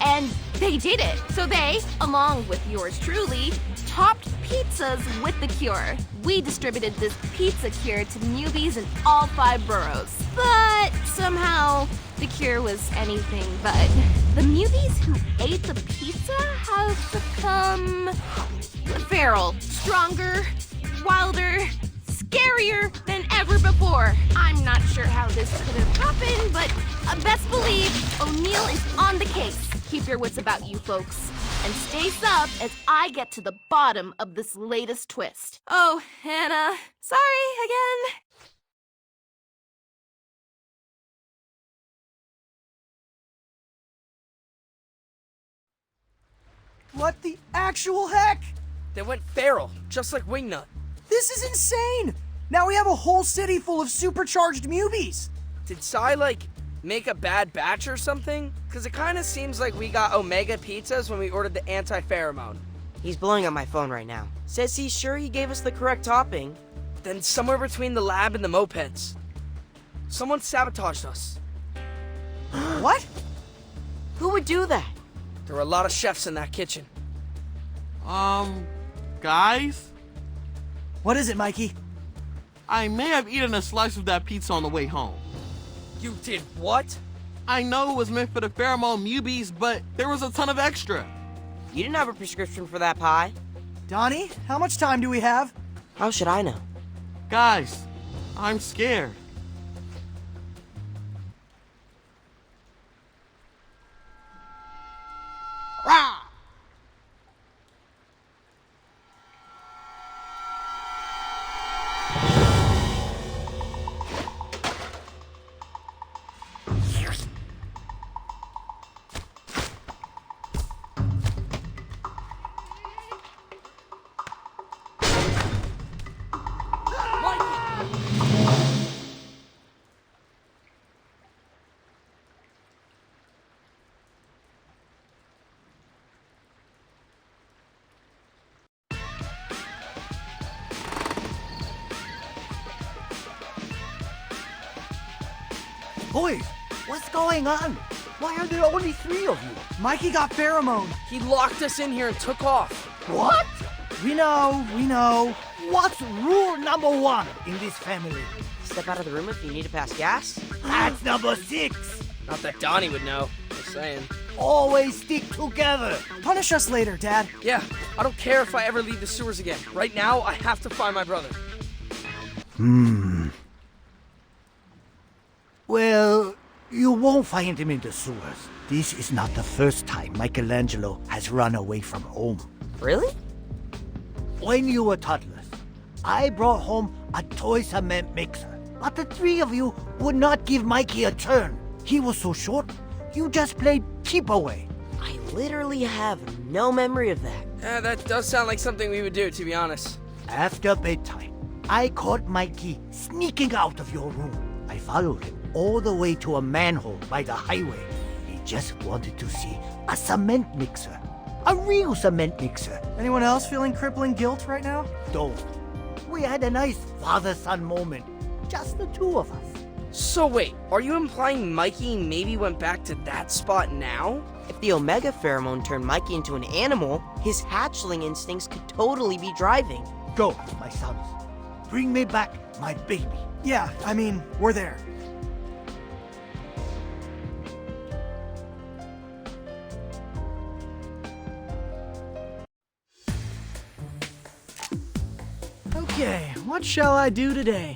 And they did it. So they, along with yours truly, topped pizzas with the cure. We distributed this pizza cure to newbies in all 5 boroughs. But somehow, the cure was anything but. The newbies who ate the pizza have become feral, stronger, wilder, scarier than ever before. I'm not sure how this could have happened, but best believe O'Neill is on the case. Keep your wits about you, folks. And stay subbed as I get to the bottom of this latest twist. Oh, and, sorry again. What the actual heck? They went feral, just like Wingnut. This is insane! Now we have a whole city full of supercharged Mubies! Did Sai, make a bad batch or something? Because it kind of seems like we got Omega pizzas when we ordered the anti-pheromone. He's blowing up my phone right now. Says he's sure he gave us the correct topping. Then somewhere between the lab and the mopeds. Someone sabotaged us. What? Who would do that? There were a lot of chefs in that kitchen. Guys? What is it, Mikey? I may have eaten a slice of that pizza on the way home. You did what? I know it was meant for the pheromone mubies, but there was a ton of extra. You didn't have a prescription for that pie. Donnie, how much time do we have? How should I know? Guys, I'm scared. Rah! Boys, what's going on? Why are there only 3 of you? Mikey got pheromone. He locked us in here and took off. What? We know. What's rule number 1 in this family? Step out of the room if you need to pass gas? That's number 6. Not that Donnie would know. Just saying. Always stick together. Punish us later, Dad. Yeah, I don't care if I ever leave the sewers again. Right now, I have to find my brother. Well, you won't find him in the sewers. This is not the first time Michelangelo has run away from home. Really? When you were toddlers, I brought home a toy cement mixer. But the 3 of you would not give Mikey a turn. He was so short, you just played keep away. I literally have no memory of that. Yeah, that does sound like something we would do, to be honest. After bedtime, I caught Mikey sneaking out of your room. I followed him all the way to a manhole by the highway. He just wanted to see a cement mixer. A real cement mixer. Anyone else feeling crippling guilt right now? Don't. We had a nice father-son moment. Just the 2 of us. So wait, are you implying Mikey maybe went back to that spot now? If the Omega pheromone turned Mikey into an animal, his hatchling instincts could totally be driving. Go, my sons. Bring me back my baby. Yeah, I mean, we're there. Okay, what shall I do today?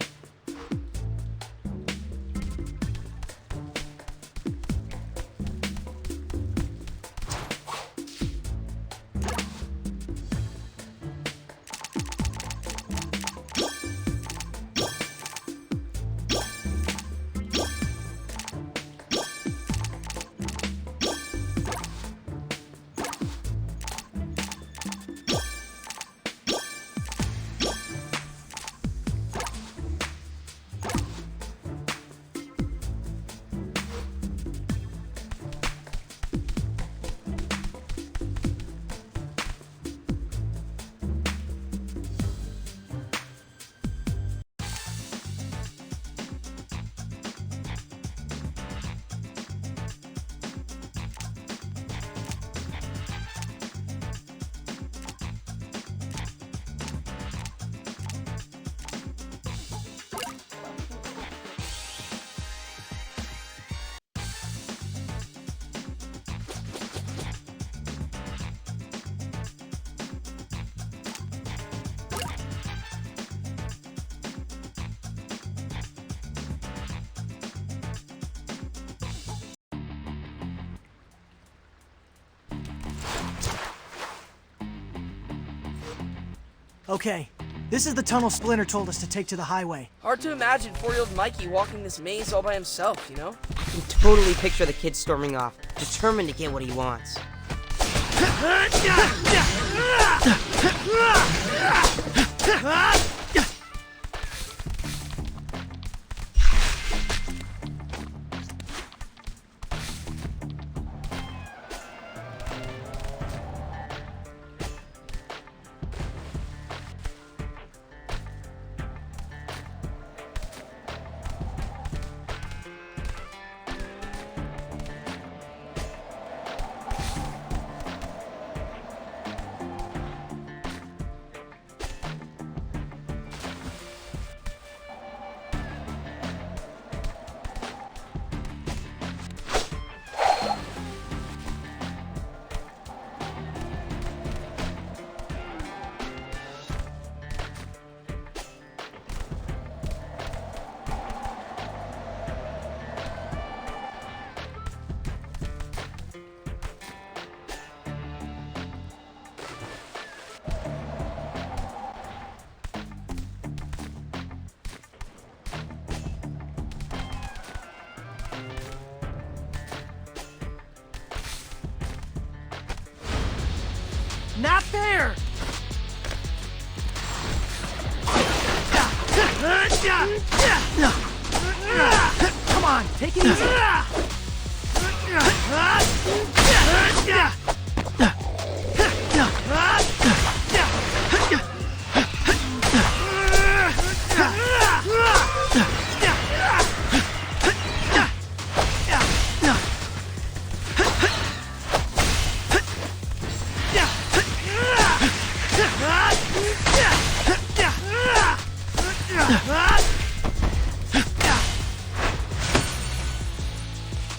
Okay, this is the tunnel Splinter told us to take to the highway. Hard to imagine 4-year-old Mikey walking this maze all by himself, you know? I can totally picture the kid storming off, determined to get what he wants. Not there! Come on, take it easy.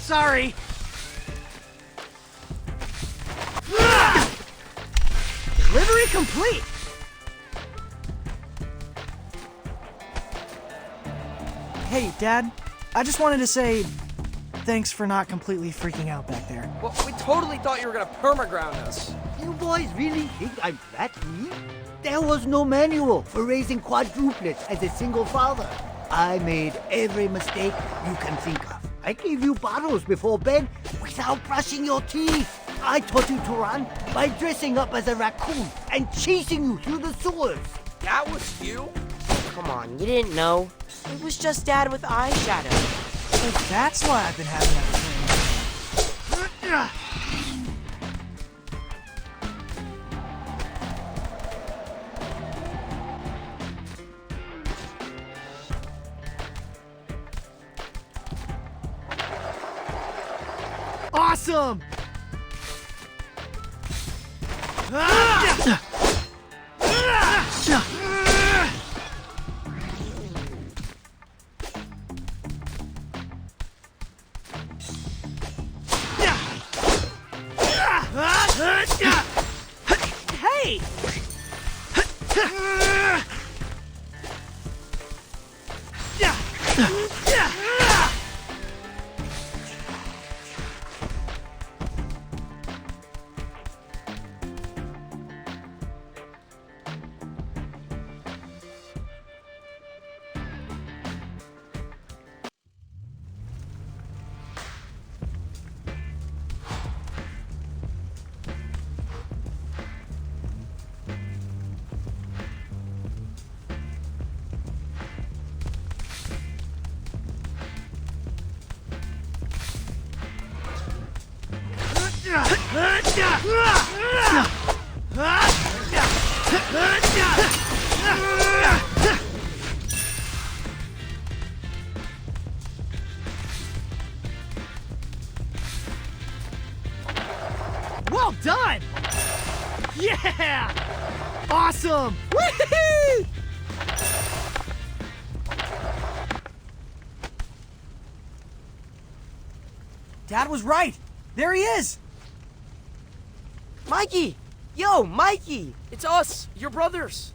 Sorry. Delivery complete. Hey, Dad. I just wanted to say thanks for not completely freaking out back there. Well, we totally thought you were gonna permaground us. You boys really think I'm that weak? There was no manual for raising quadruplets as a single father. I made every mistake you can think of. I gave you bottles before bed without brushing your teeth. I taught you to run by dressing up as a raccoon and chasing you through the sewers. That was you? Come on, you didn't know? It was just Dad with eyeshadow. So that's why I've been having that dream. Awesome! Hey! Well done! Yeah! Awesome! Whee! Dad was right. There he is. Mikey! Yo, Mikey! It's us, your brothers.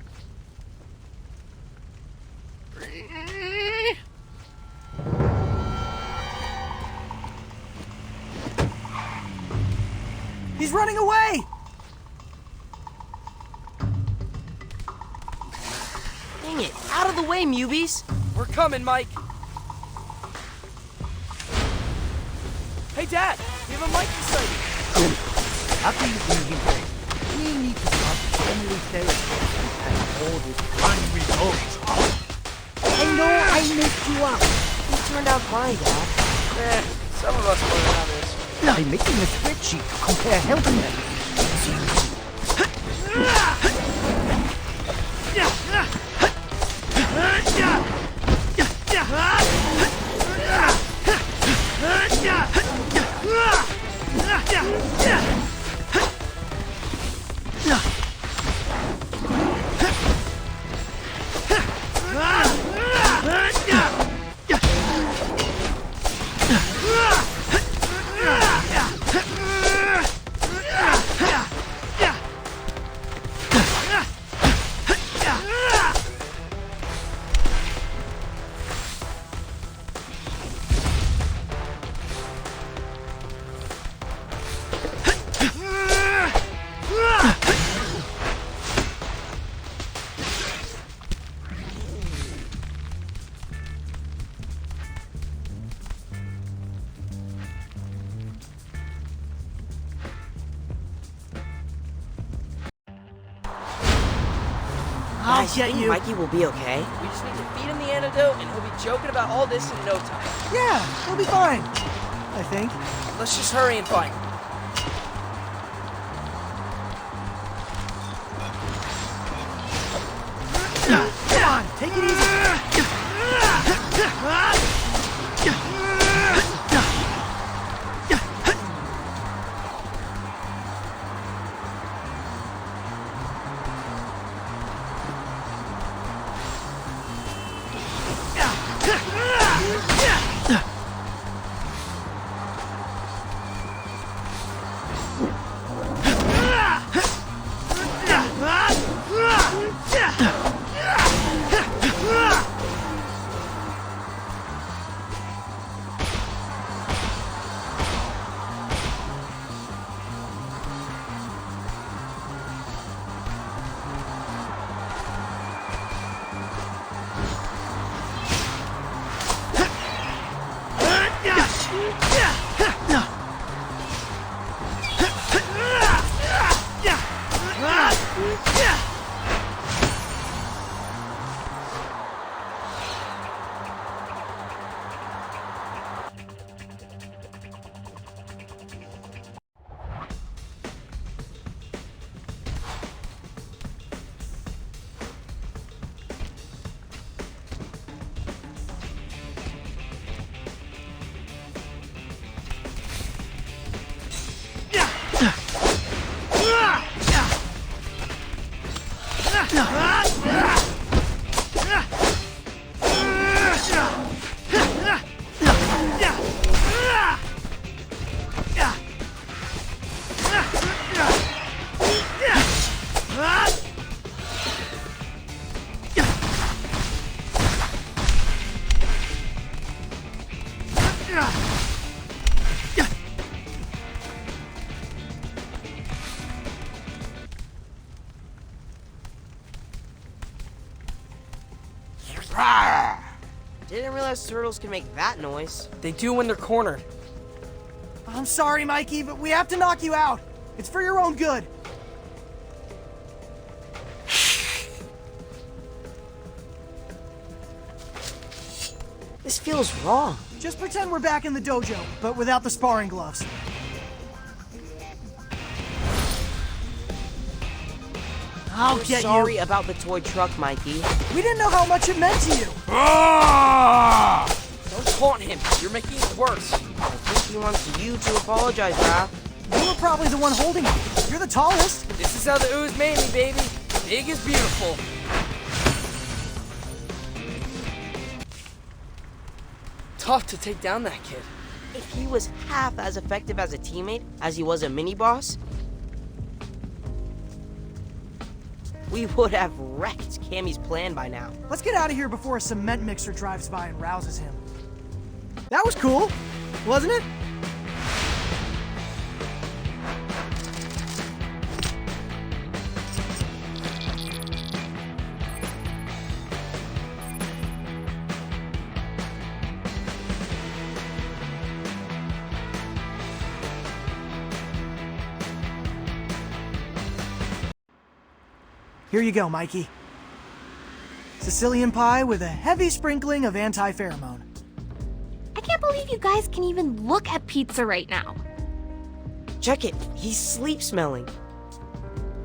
He's running away! Dang it, out of the way, Mubies! We're coming, Mike. Hey, Dad, we have a Mikey sighting. Happy being here. We need to stop family therapy and all this unresolved stuff. I know I messed you up. You turned out fine, Dad. Some of us learn others. I'm making a spreadsheet to compare health levels. I'll Guys, you get think you. Mikey will be okay? We just need to feed him the antidote, and he'll be joking about all this in no time. Yeah, he'll be fine. I think. Let's just hurry and find him. Come on, take it easy. Didn't realize turtles can make that noise. They do when they're cornered. I'm sorry, Mikey, but we have to knock you out. It's for your own good. This feels wrong. Just pretend we're back in the dojo, but without the sparring gloves. I'll We're get sorry you. about the toy truck, Mikey. We didn't know how much it meant to you. Don't taunt him. You're making it worse. I think he wants you to apologize, Raph. You were probably the one holding it. You're the tallest. This is how the ooze made me, baby. Big is beautiful. Tough to take down that kid. If he was half as effective as a teammate as he was a mini-boss, we would have wrecked Cammy's plan by now. Let's get out of here before a cement mixer drives by and rouses him. That was cool, wasn't it? Here you go, Mikey. Sicilian pie with a heavy sprinkling of anti-pheromone. I can't believe you guys can even look at pizza right now. Check it. He's sleep smelling.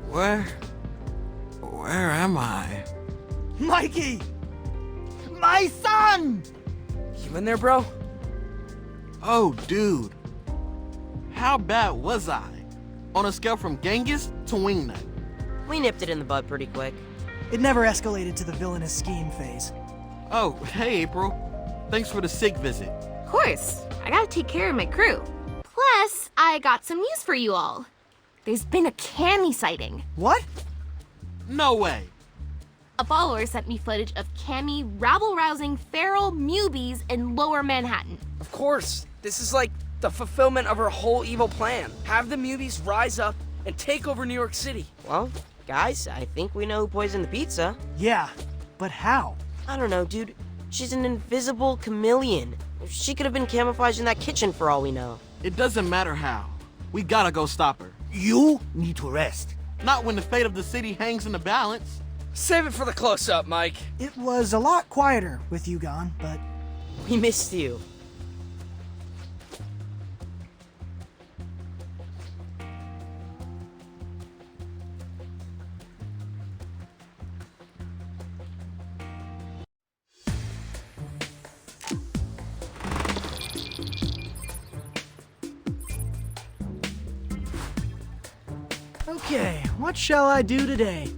Where am I? Mikey! My son! You in there, bro? Oh, dude. How bad was I? On a scale from Genghis to Wingnut. We nipped it in the bud pretty quick. It never escalated to the villainous scheme phase. Oh, hey, April. Thanks for the sick visit. Of course, I gotta take care of my crew. Plus, I got some news for you all. There's been a Cammy sighting. What? No way. A follower sent me footage of Cammy rabble-rousing feral newbies in Lower Manhattan. Of course. This is like the fulfillment of her whole evil plan. Have the Mubies rise up and take over New York City. Well, guys, I think we know who poisoned the pizza. Yeah, but how? I don't know, dude. She's an invisible chameleon. She could have been camouflaged in that kitchen for all we know. It doesn't matter how. We gotta go stop her. You need to rest. Not when the fate of the city hangs in the balance. Save it for the close-up, Mike. It was a lot quieter with you gone, but... We missed you. Okay, what shall I do today?